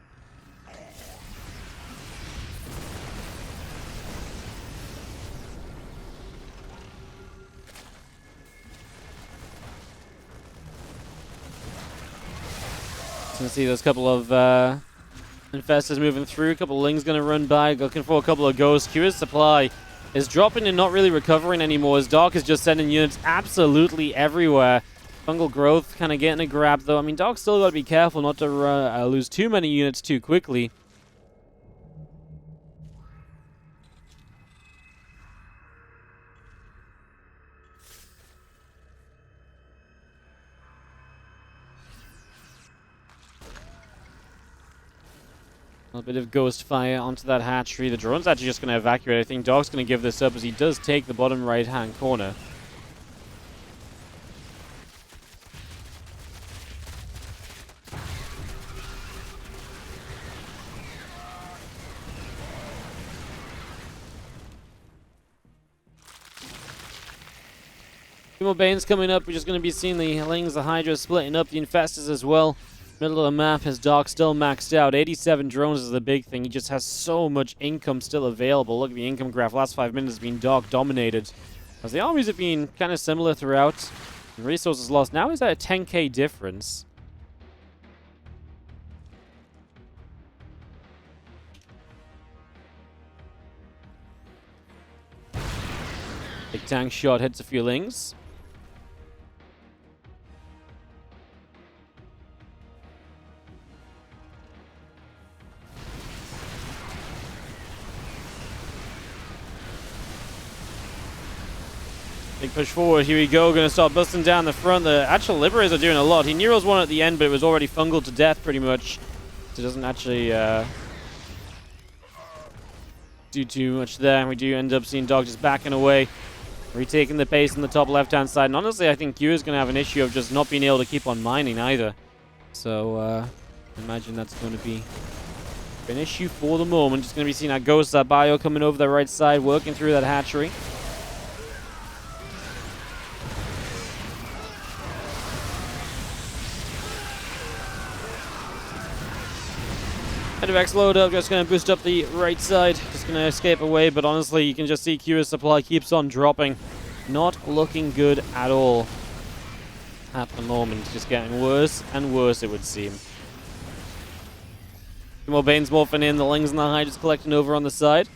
Gonna see those couple of infestors moving through. A couple of Lings gonna run by, looking for a couple of ghosts. Cure's supply is dropping and not really recovering anymore, as Dark is just sending units absolutely everywhere. Fungal Growth kind of getting a grab, though. I mean, Dark's still got to be careful not to lose too many units too quickly. A little bit of ghost fire onto that hatchery. The drone's actually just going to evacuate. I think Dark's going to give this up as he does take the bottom right-hand corner. Two more Banes coming up. We're just going to be seeing the Lings, the Hydra splitting up, the Infestors as well. Middle of the map has Dark still maxed out. 87 drones is the big thing. He just has so much income still available. Look at the income graph. Last 5 minutes has been Dark dominated. As the armies have been kind of similar throughout. And resources lost. Now is that a 10k difference? Big tank shot hits a few Lings. Big push forward, here we go, gonna start busting down the front. The actual Liberators are doing a lot. He Nero's one at the end, but it was already fungal to death pretty much. So it doesn't actually do too much there. And we do end up seeing Dog just backing away, retaking the pace on the top left-hand side. And honestly, I think Q is gonna have an issue of just not being able to keep on mining either. So I imagine that's going to be an issue for the moment. Just gonna be seeing that Ghost, that Bio coming over the right side, working through that hatchery. X load up, just going to boost up the right side. Just going to escape away, but honestly, you can just see Cure's supply keeps on dropping. Not looking good at all at the moment. Just getting worse and worse, it would seem. Two more Banes morphing in. The Lings and the Hydras collecting over on the side.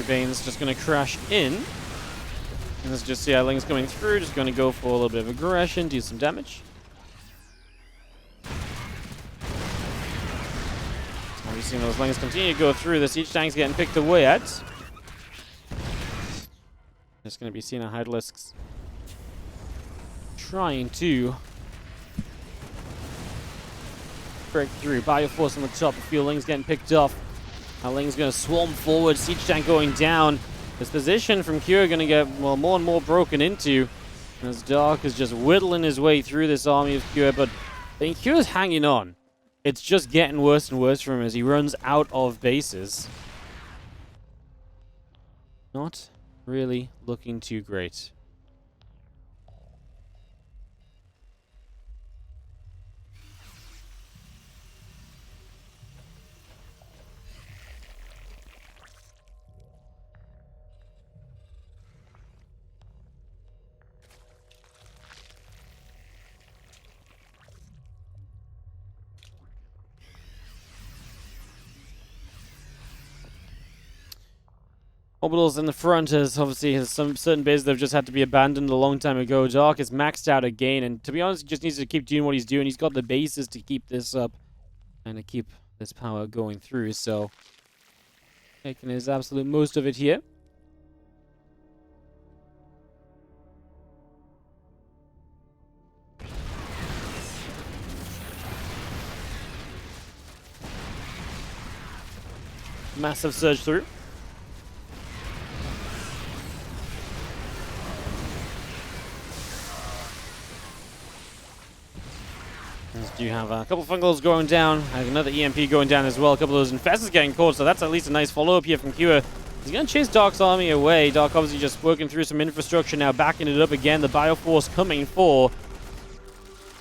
Bane's just going to crash in. And let's just see how Ling's coming through. Just going to go for a little bit of aggression, do some damage. So we've seen those Lings continue to go through. The siege tank's getting picked away at. Just going to be seeing a Hydralisks trying to break through. Bioforce on the top. A few Lings getting picked off. Ling's going to swarm forward, siege tank going down. This position from Cure going to get, well, more and more broken into as Dark is just whittling his way through this army of Cure, but I think Cure's hanging on. It's just getting worse and worse for him as he runs out of bases. Not really looking too great. Orbitals in the front has obviously has some certain bases that have just had to be abandoned a long time ago. Dark is maxed out again, and to be honest, he just needs to keep doing what he's doing. He's got the bases to keep this up and to keep this power going through, so making his absolute most of it here. Massive surge through. You have a couple of Fungals going down, another EMP going down as well, a couple of those Infestors getting caught, so that's at least a nice follow-up here from Cure. He's going to chase Dark's army away. Dark obviously just working through some infrastructure now, backing it up again. The Bioforce coming for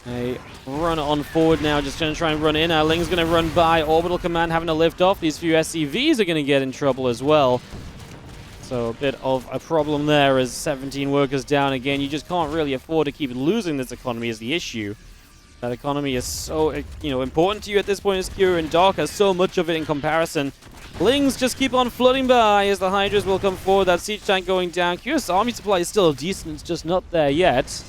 A run on forward now, just going to try and run in. Ling's going to run by. Orbital Command having to lift off. These few SCVs are going to get in trouble as well. So a bit of a problem there as 17 workers down again. You just can't really afford to keep losing this economy is the issue. That economy is so, important to you at this point as Cure, and Dark has so much of it in comparison. Lings just keep on flooding by as the Hydras will come forward. That siege tank going down. Cure's army supply is still decent. It's just not there yet.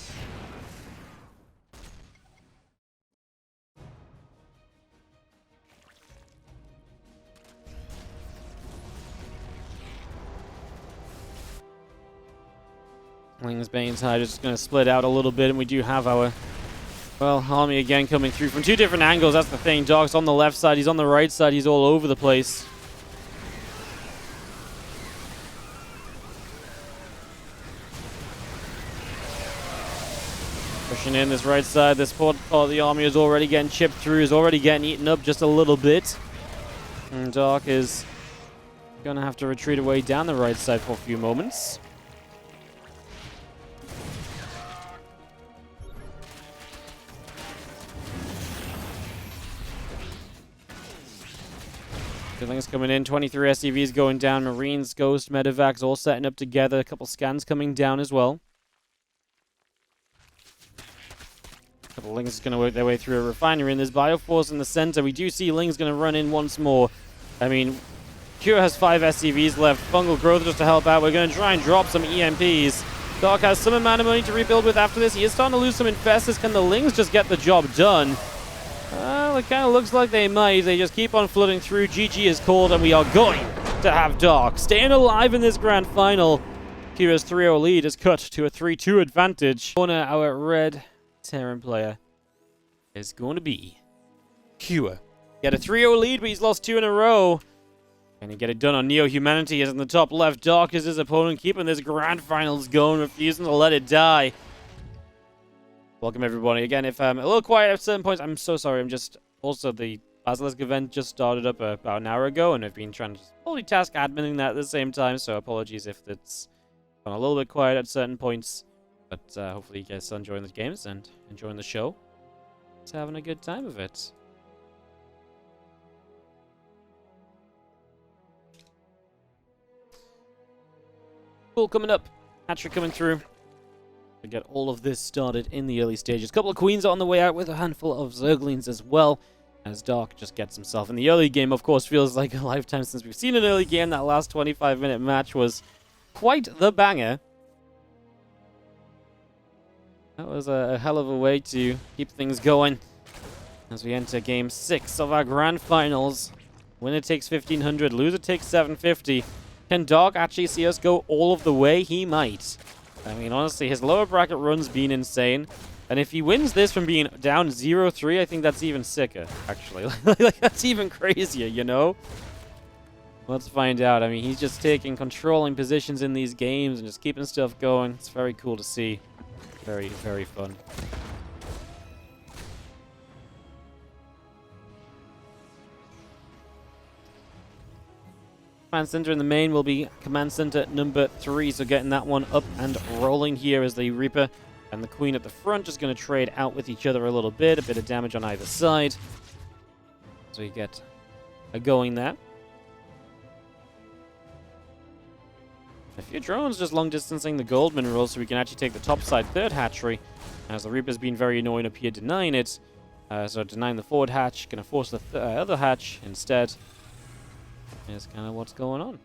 Ling's Bane's Hydras just going to split out a little bit, and we do have our, well, army again coming through from two different angles. That's the thing. Dark's on the left side. He's on the right side. He's all over the place. Pushing in this right side. This part of the army is already getting chipped through. Is already getting eaten up just a little bit. And Dark is going to have to retreat away down the right side for a few moments. Good things coming in. 23 SCVs going down. Marines, Ghost, Medevacs all setting up together. A couple scans coming down as well. A couple Lings going to work their way through a refinery. And there's Bioforce in the center. We do see Lings going to run in once more. I mean, Cure has 5 SCVs left. Fungal Growth just to help out. We're going to try and drop some EMPs. Dark has some amount of money to rebuild with after this. He is starting to lose some Infestors. Can the Lings just get the job done? Well, it kind of looks like they might. They just keep on flooding through. GG is called, and we are going to have Dark staying alive in this grand final. Cure's 3-0 lead is cut to a 3-2 advantage. Corner, our red Terran player is going to be Cure. He had a 3-0 lead, but he's lost 2 in a row. Can he get it done on Neo-Humanity? Is in the top left. Dark is his opponent, keeping this grand finals going, refusing to let it die. Welcome everybody. Again, if I'm a little quiet at certain points, I'm so sorry. I'm just... Also, the Basilisk event just started up about an hour ago, and I've been trying to multitask adminning that at the same time, so apologies if it's gone a little bit quiet at certain points. But hopefully you guys are enjoying the games and enjoying the show. Just having a good time of it. Cool, coming up. Hatchery coming through. To get all of this started in the early stages. A couple of Queens on the way out with a handful of Zerglings as well. As Dark just gets himself in the early game. Of course, feels like a lifetime since we've seen an early game. That last 25-minute match was quite the banger. That was a hell of a way to keep things going as we enter Game 6 of our Grand Finals. Winner takes 1,500, loser takes 750. Can Dark actually see us go all of the way? He might. I mean, honestly, his lower bracket run's been insane. And if he wins this from being down 0-3, I think that's even sicker, actually. Like, that's even crazier, you know? Let's find out. I mean, he's just taking controlling positions in these games and just keeping stuff going. It's very cool to see. Very, very fun. Command Center in the main will be Command Center number 3, so getting that one up and rolling here as the Reaper and the Queen at the front just going to trade out with each other a little bit. A bit of damage on either side. So you get a going there. A few drones just long distancing the gold minerals so we can actually take the top side third hatchery. As the Reaper's been very annoying up here denying it. So denying the forward hatch, going to force the other hatch instead. Is kind of what's going on.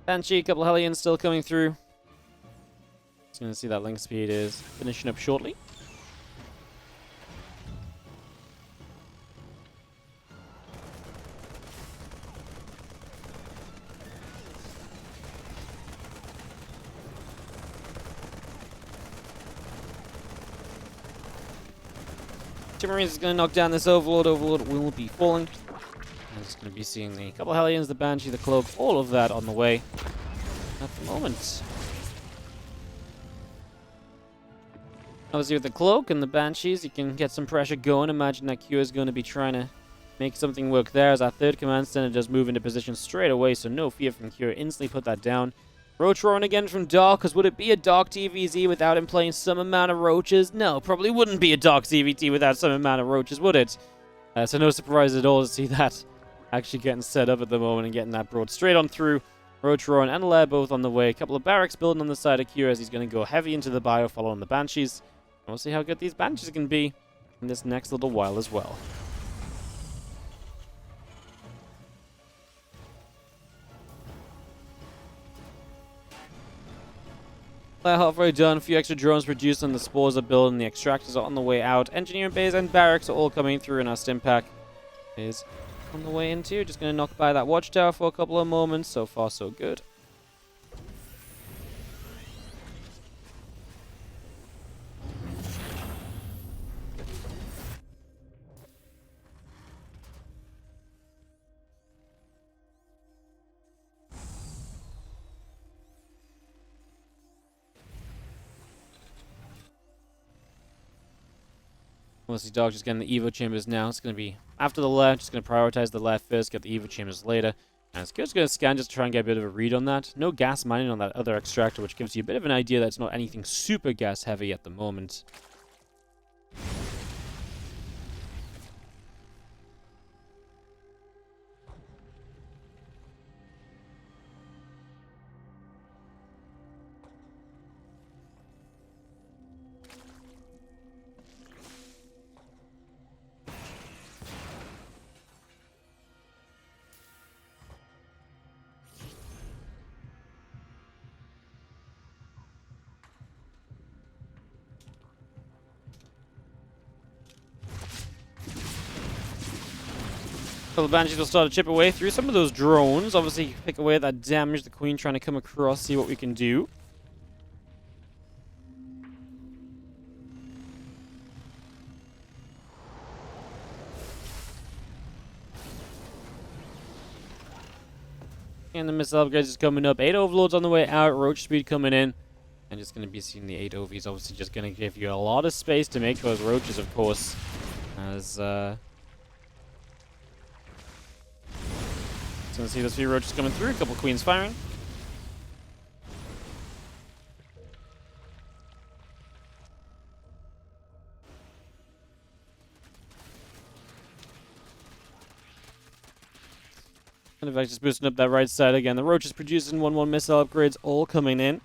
Banshee, a couple of Hellions still coming through. Just going to see that link speed is finishing up shortly. Marines is going to knock down this Overlord. Overlord will be falling. I'm just going to be seeing the couple Hellions, the Banshee, the Cloak, all of that on the way. at the moment. Obviously, with the Cloak and the Banshees, you can get some pressure going. Imagine that Cure is going to be trying to make something work there as our third command center does move into position straight away, so no fear from Cure. Instantly put that down. Roach roaring again from Dark, because would it be a Dark TVZ without him playing some amount of roaches? No, probably wouldn't be a Dark ZvT without some amount of roaches, would it? So no surprise at all to see that actually getting set up at the moment and getting that brought straight on through. Roach roaring and Lair both on the way. A couple of barracks building on the side of Cure as he's going to go heavy into the bio following the Banshees. And we'll see how good these Banshees can be in this next little while as well. Halfway done, a few extra drones produced and the spores are building, the extractors are on the way out, engineering bays and barracks are all coming through, and our stim pack is on the way in too. Just going to knock by that watchtower for a couple of moments. So far so good. Obviously, Dog just getting the Evo Chambers now. It's going to be after the left. Just going to prioritize the left first, get the Evo Chambers later. And it's just going to scan just to try and get a bit of a read on that. No gas mining on that other extractor, which gives you a bit of an idea that it's not anything super gas heavy at the moment. So the Banshees will start to chip away through some of those drones. Obviously, pick away at that damage. The Queen trying to come across, see what we can do. And the missile upgrades is coming up. 8 Overlords on the way out. Roach speed coming in. And just going to be seeing the 8 OVs. Obviously, just going to give you a lot of space to make those roaches, of course. As, So let's see those few roaches coming through. A couple queens firing. And in fact, just boosting up that right side again. The roaches producing 1-1 missile upgrades all coming in.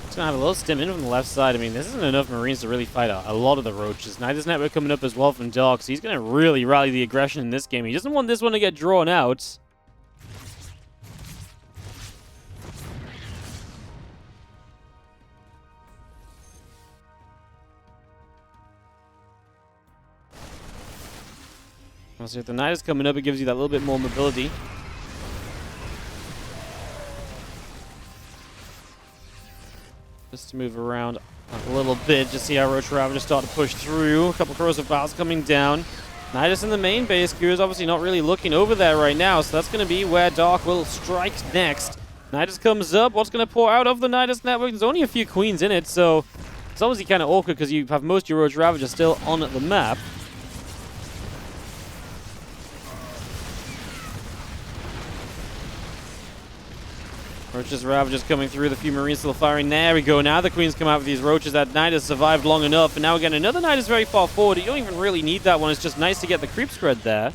It's going to have a little stim in from the left side. I mean, this isn't enough Marines to really fight a lot of the roaches. Nidus Network coming up as well from Dark, so he's going to really rally the aggression in this game. He doesn't want this one to get drawn out. So if the Nidus coming up, it gives you that little bit more mobility. Just to move around a little bit, just see how Roach Ravagers start to push through. A couple corrosive files coming down. Nidus in the main base. Cure is obviously not really looking over there right now, so that's going to be where Dark will strike next. Nidus comes up. What's going to pour out of the Nidus Network? There's only a few queens in it, so it's obviously kind of awkward because you have most of your Roach Ravagers still on the map. Roaches, Ravagers coming through, the few Marines still firing. There we go. Now the Queens come out with these Roaches. That Nidus survived long enough. And now again, another Nidus very far forward. You don't even really need that one. It's just nice to get the creep spread there.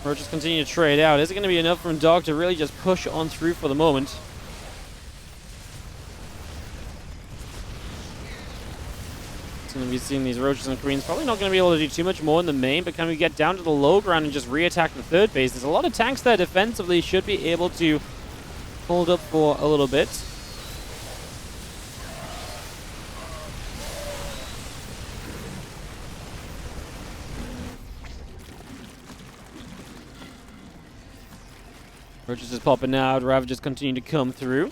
Roaches continue to trade out. Is it going to be enough from Dog to really just push on through for the moment? It's going to be seeing these Roaches and Queens. Probably not going to be able to do too much more in the main, but can we get down to the low ground and just re-attack the third base? There's a lot of tanks there defensively. Should be able to hold up for a little bit. Roaches is popping out. Ravages continue to come through.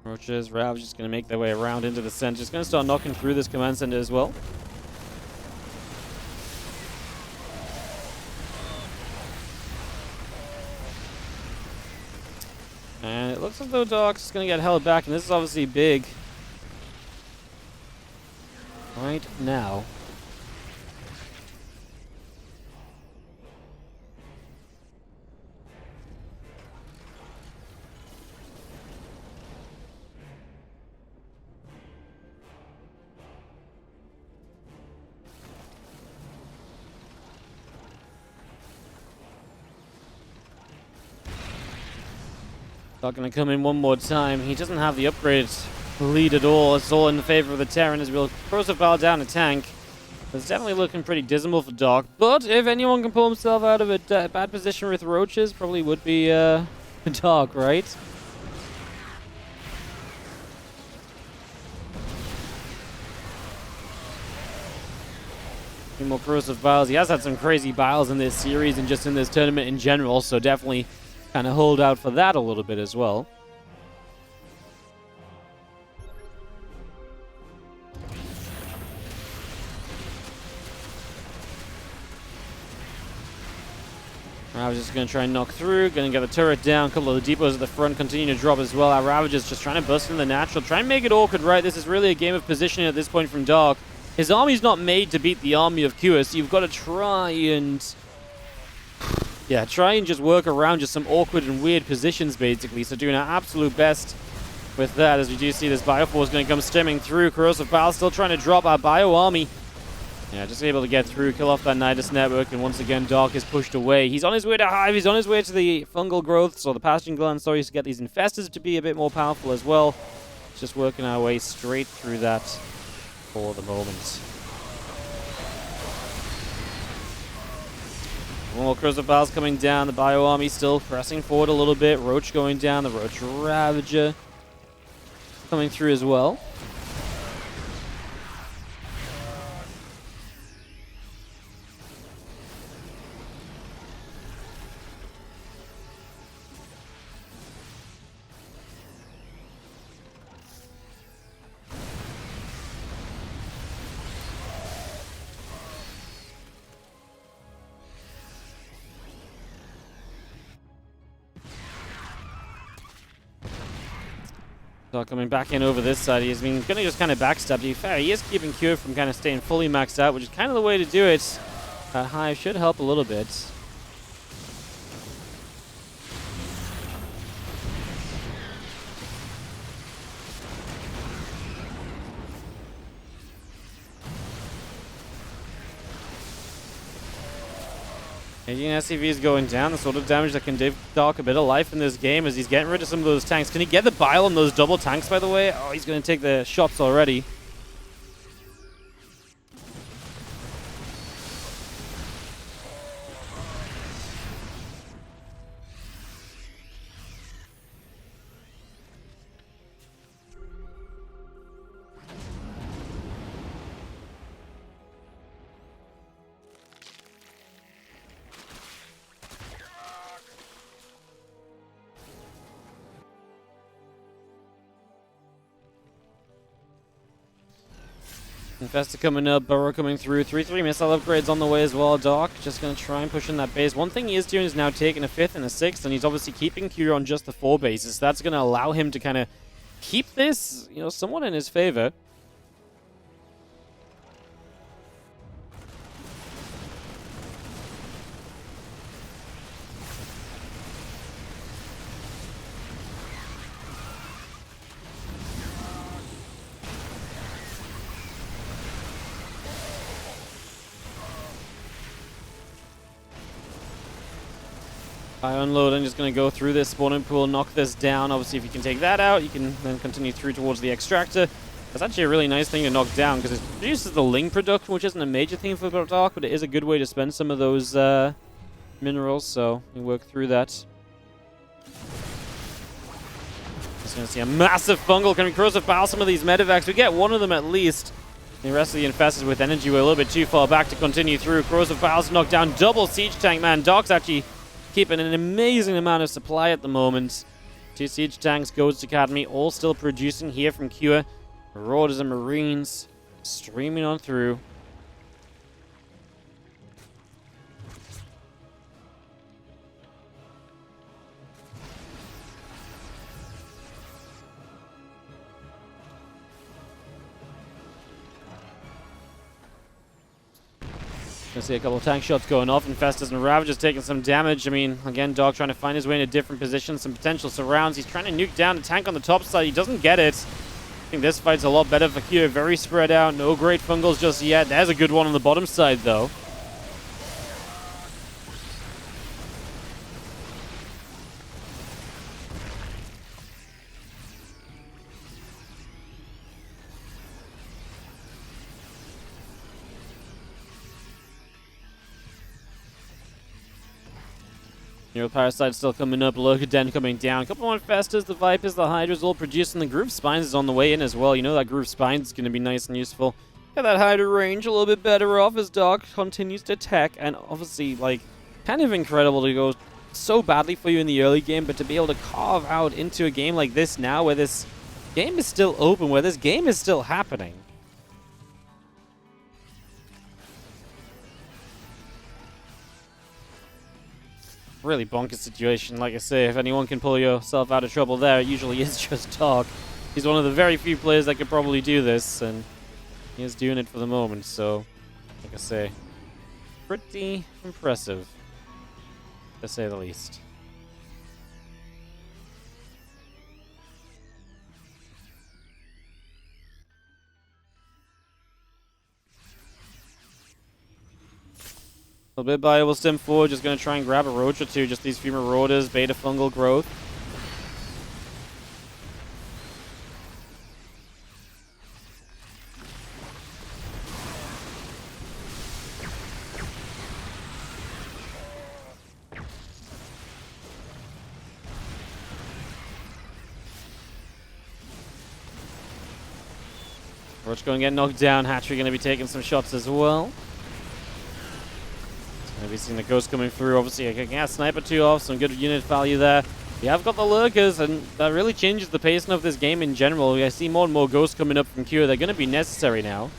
Roaches, Rav's just going to make their way around into the center. Just going to start knocking through this command center as well. And it looks as though Dark's is going to get held back, and this is obviously big right now. Not going to come in one more time. He doesn't have the upgrade lead at all. It's all in favor of the Terran as we'll Crucible down a tank. It's definitely looking pretty dismal for Dark. But if anyone can pull himself out of a bad position with Roaches, probably would be Dark, right? A few more corrosive biles. He has had some crazy biles in this series and just in this tournament in general, so definitely kind of hold out for that a little bit as well. I was just going to try and knock through, going to get the turret down. A couple of the depots at the front continue to drop as well. Our Ravager's just trying to bust in the natural, try and make it awkward, right? This is really a game of positioning at this point from Dark. His army's not made to beat the army of Cure, so you've got to try and just work around just some awkward and weird positions, basically. So doing our absolute best with that, as we do see this Bioforce going to come stemming through. Corrosive Pile still trying to drop our Bio army. Yeah, just able to get through, kill off that Nidus network, and once again, Dark is pushed away. He's on his way to Hive, he's on his way to the fungal growths, or the pathogen glands, sorry, to get these infestors to be a bit more powerful as well. Just working our way straight through that for the moment. More Crucibles coming down, the Bio army still pressing forward a little bit. Roach going down, the Roach Ravager coming through as well. So coming back in over this side, he's been going to just kind of backstab. To be fair, he is keeping Cure from kind of staying fully maxed out, which is kind of the way to do it. Hive should help a little bit. SCV is going down, the sort of damage that can give Dark a bit of life in this game as he's getting rid of some of those tanks. Can he get the bile on those double tanks, by the way? Oh, he's going to take the shots already. Infestor coming up, Burrow coming through, 3-3 missile upgrades on the way as well. Dark just going to try and push in that base. One thing he is doing is now taking a 5th and a 6th, and he's obviously keeping Cure on just the 4 bases. So that's going to allow him to kind of keep this, somewhat in his favor. I unload and just going to go through this spawning pool, knock this down. Obviously, if you can take that out, you can then continue through towards the extractor. That's actually a really nice thing to knock down because it reduces the ling production, which isn't a major thing for Dark, but it is a good way to spend some of those minerals. So we work through that. Just going to see a massive fungal coming corrosive pile some of these medevacs. We get one of them at least. The rest of the infestors with energy were a little bit too far back to continue through. Corrosive piles knocked down. Double siege tank, man. Dark's actually keeping an amazing amount of supply at the moment. 2 siege tanks, Ghost Academy, all still producing here from Cure. Marauders and Marines streaming on through. Gonna see a couple of tank shots going off. Infestors and Ravagers taking some damage. I mean, again, Dog trying to find his way in a different position. Some potential surrounds. He's trying to nuke down the tank on the top side. He doesn't get it. I think this fight's a lot better for Cure. Very spread out. No great fungals just yet. There's a good one on the bottom side, though. Parasite still coming up, Lurker coming down. A couple more Infestors, the Vipers, the Hydras all producing. The Groove Spines is on the way in as well. You know that Groove Spines is going to be nice and useful. Get that Hydra range a little bit better off as Dark continues to attack. And obviously, like, kind of incredible to go so badly for you in the early game, but to be able to carve out into a game like this now where this game is still open, where this game is still happening. Really bonkers situation. Like I say, if anyone can pull yourself out of trouble there, it usually is just Dark. He's one of the very few players that could probably do this, and he is doing it for the moment, so, like I say, pretty impressive, to say the least. A little bit by will stem forward, just going to try and grab a roach or two, just these few Marauders, beta fungal growth. Roach going to get knocked down, Hatchery going to be taking some shots as well. Maybe seeing the Ghost coming through. Obviously, I can get a Sniper 2 off, some good unit value there. We have got the Lurkers, and that really changes the pacing of this game in general. I see more and more Ghosts coming up from Cure. They're going to be necessary now.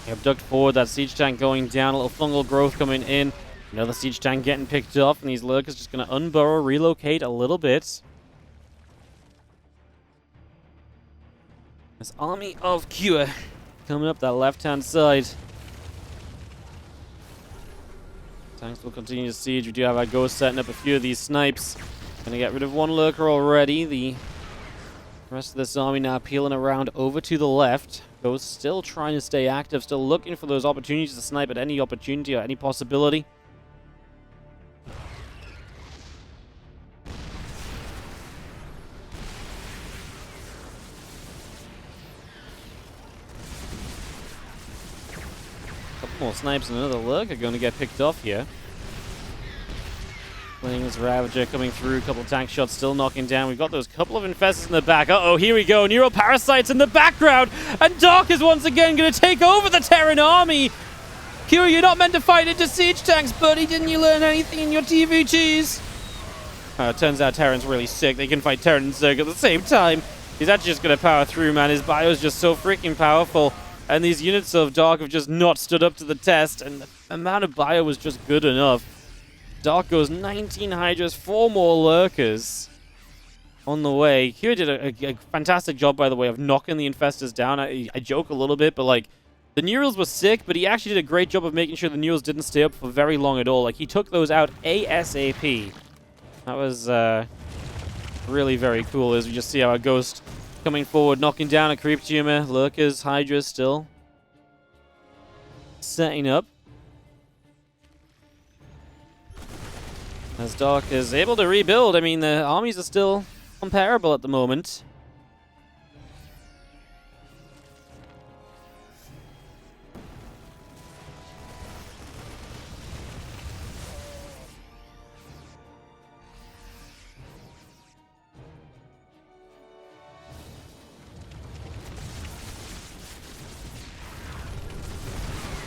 Abduct forward, that Siege Tank going down, a little fungal growth coming in. Another Siege Tank getting picked off, and these Lurkers just going to unburrow, relocate a little bit. This army of Cure coming up that left-hand side. Tanks will continue to siege. We do have our Ghost setting up a few of these snipes. Gonna get rid of one Lurker already. The rest of this army now peeling around over to the left. Ghost still trying to stay active, still looking for those opportunities to snipe at any opportunity or any possibility. More snipes and another Lurker are going to get picked off here. Playing this Ravager coming through, a couple of tank shots still knocking down. We've got those couple of Infestors in the back. Uh-oh, here we go. Neural Parasites in the background. And Dark is once again going to take over the Terran army. Cure, you're not meant to fight into siege tanks, buddy. Didn't you learn anything in your TVTs? Turns out Terran's really sick. They can fight Terran and Zerg at the same time. He's actually just going to power through, man. His bio is just so freaking powerful. And these units of Dark have just not stood up to the test, and the amount of bio was just good enough. Dark goes 19 Hydras, 4 more Lurkers on the way. Cure did a fantastic job, by the way, of knocking the Infestors down. I joke a little bit, but like, the Neurals were sick, but he actually did a great job of making sure the Neurals didn't stay up for very long at all. Like, he took those out ASAP. That was really very cool, as we just see our Ghost coming forward, knocking down a Creep Tumor. Lurkers, Hydra still setting up. As Dark is able to rebuild. I mean, the armies are still comparable at the moment.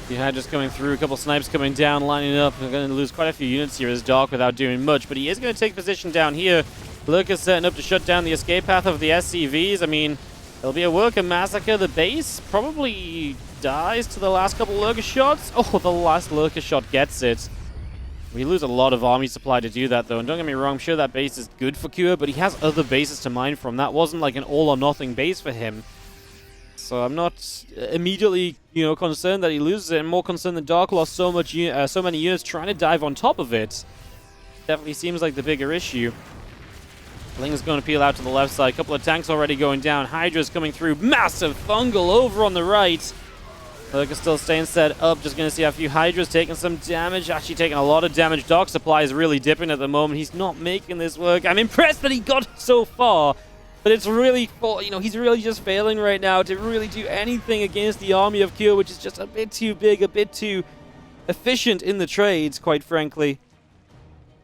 Yeah, just coming through, a couple snipes coming down, lining up. We're going to lose quite a few units here as Dark without doing much, but he is going to take position down here. Lurker's setting up to shut down the escape path of the SCVs. I mean, there'll be a worker massacre. The base probably dies to the last couple Lurker shots. Oh, the last Lurker shot gets it. We lose a lot of army supply to do that, though, and don't get me wrong, I'm sure that base is good for Cure, but he has other bases to mine from. That wasn't like an all-or-nothing base for him. So I'm not immediately, concerned that he loses it. I'm more concerned that Dark lost so many units trying to dive on top of it. Definitely seems like the bigger issue. Ling's going to peel out to the left side. A couple of tanks already going down. Hydra's coming through. Massive fungal over on the right. Lurker's still staying set up. Just going to see a few Hydras taking some damage. Actually taking a lot of damage. Dark supply is really dipping at the moment. He's not making this work. I'm impressed that he got so far. But it's really, he's really just failing right now to really do anything against the army of Cure, which is just a bit too big, a bit too efficient in the trades, quite frankly.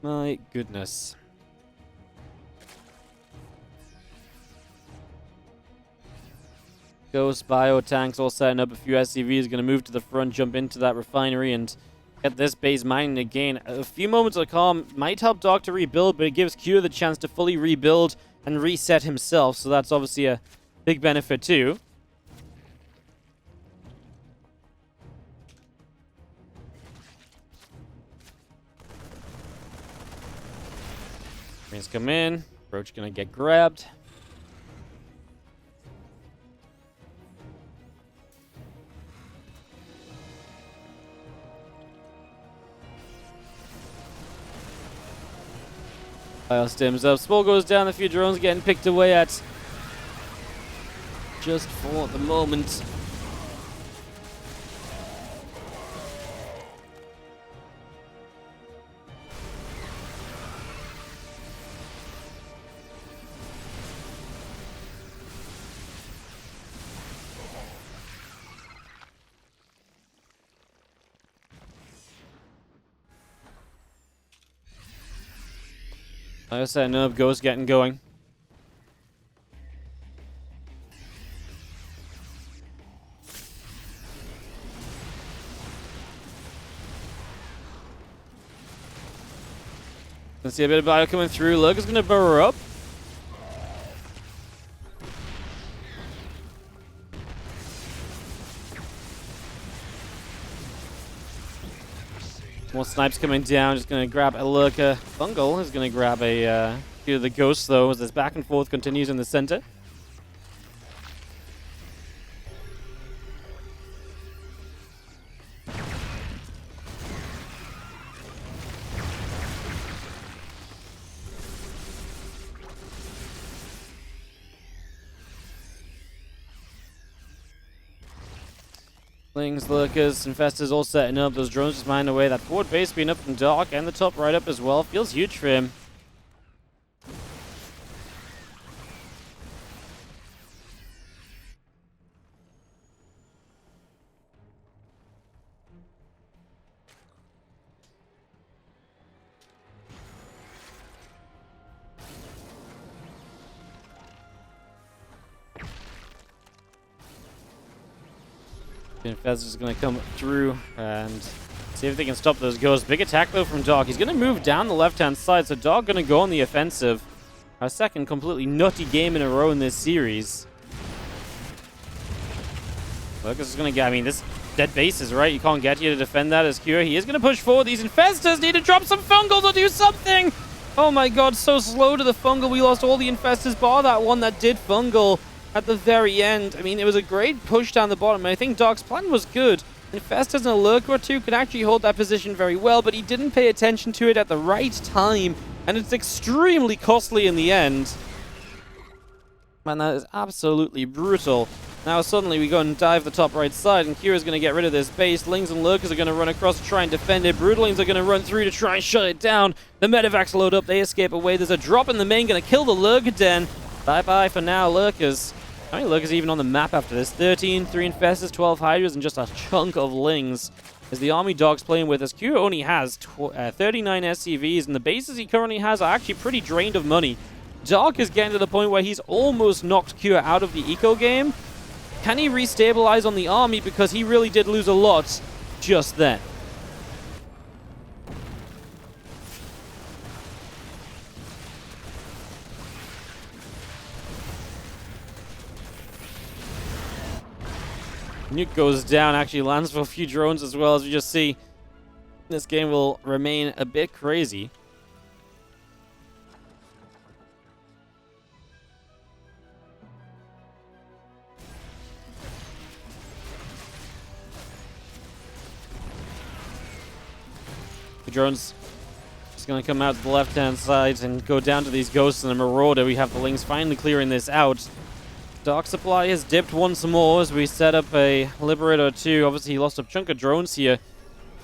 My goodness. Ghost, bio, tanks all setting up. A few SCVs going to move to the front, jump into that refinery, and get this base mining again. A few moments of calm might help Dark to rebuild, but it gives Cure the chance to fully rebuild and reset himself, so that's obviously a big benefit too. Marines come in. Roach gonna get grabbed. File stems up. Spore goes down. A few drones getting picked away at. Just for the moment. Like I said, no, Ghost getting going. Let's see a bit of bio coming through. Lurker's going to burrow up. More snipes coming down. Just going to grab a Lurker. Fungal is going to grab a few of the Ghosts, though, as this back and forth continues in the center. Lings, Lurkers, Infestors all setting up. Those drones just mining away. That forward base being up from Dark and the top right up as well. Feels huge for him. Infestors is going to come through and see if they can stop those ghosts. Big attack, though, from Dark. He's going to move down the left-hand side, so Dark going to go on the offensive. Our second completely nutty game in a row in this series. Lucas is going to get... I mean, this dead base is right. You can't get here to defend that as Cure. He is going to push forward. These Infestors need to drop some Fungal to do something! Oh my god, so slow to the Fungal. We lost all the Infestors, bar that one that did Fungal at the very end. I mean, it was a great push down the bottom. I think Dark's plan was good. Infestors and a Lurker or two could actually hold that position very well, but he didn't pay attention to it at the right time, and it's extremely costly in the end. Man, that is absolutely brutal. Now suddenly we go and dive the top right side, and Kira's going to get rid of this base. Lings and Lurkers are going to run across to try and defend it. Brutalings are going to run through to try and shut it down. The Medivacs load up, they escape away. There's a drop in the main, going to kill the Lurker Den. Bye-bye for now, Lurkers. How many Lurkers are even on the map after this? 13, 3 Infestors, 12 Hydras, and just a chunk of Lings. As the army dogs playing with us, Kira only has 39 SCVs, and the bases he currently has are actually pretty drained of money. Dark is getting to the point where he's almost knocked Kira out of the eco game. Can he restabilize on the army? Because he really did lose a lot just then. Nuke goes down, actually lands for a few drones as well. As we just see, this game will remain a bit crazy. The drones just going to come out to the left-hand side and go down to these ghosts and a marauder. We have the Lings finally clearing this out. Dark Supply has dipped once more as we set up a Liberator 2. Obviously, he lost a chunk of drones here.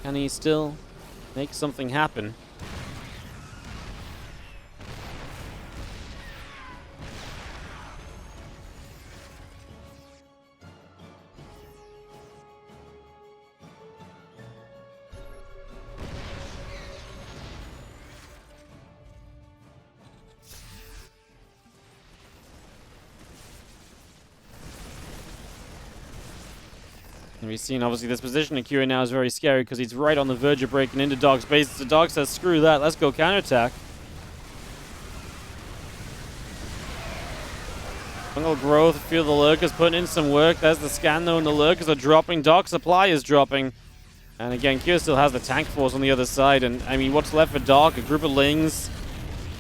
Can he still make something happen? And we've seen, obviously, this position of Kira now is very scary because he's right on the verge of breaking into Dog's base. So Dog says, screw that, let's go counterattack. Jungle growth, feel the Lurkers putting in some work. There's the scan, though, and the Lurkers are dropping. Dark Supply is dropping. And again, Kira still has the tank force on the other side. And, I mean, what's left for Dark? A group of Lings.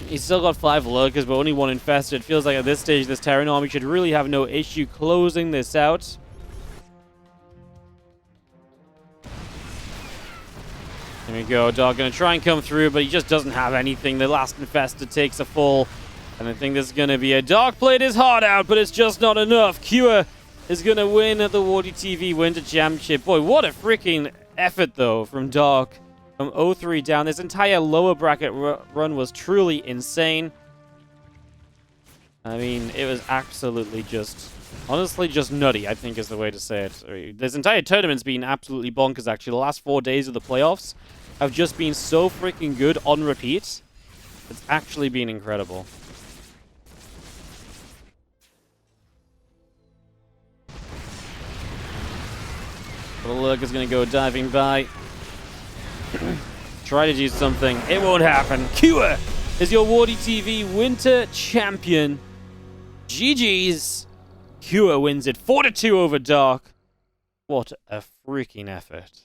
He's still got 5 Lurkers, but only 1 infested. It feels like at this stage, this Terran army should really have no issue closing this out. There we go, Dog gonna try and come through, but he just doesn't have anything. The last Infestor takes a fall, and I think this is gonna be a Dark played his heart out, but it's just not enough. Cure is gonna win at the WardiTV Winter Championship. Boy, what a freaking effort, though, from Dark. From 0-3 down, this entire lower bracket run was truly insane. I mean, it was absolutely just... honestly, just nutty, I think is the way to say it. This entire tournament's been absolutely bonkers, actually. The last 4 days of the playoffs have just been so freaking good on repeat. It's actually been incredible. The Lurker's going to go diving by. Try to do something. It won't happen. Cure is your WardiTV Winter Champion. GG's. Cure wins it 4-2 over Dark. What a freaking effort.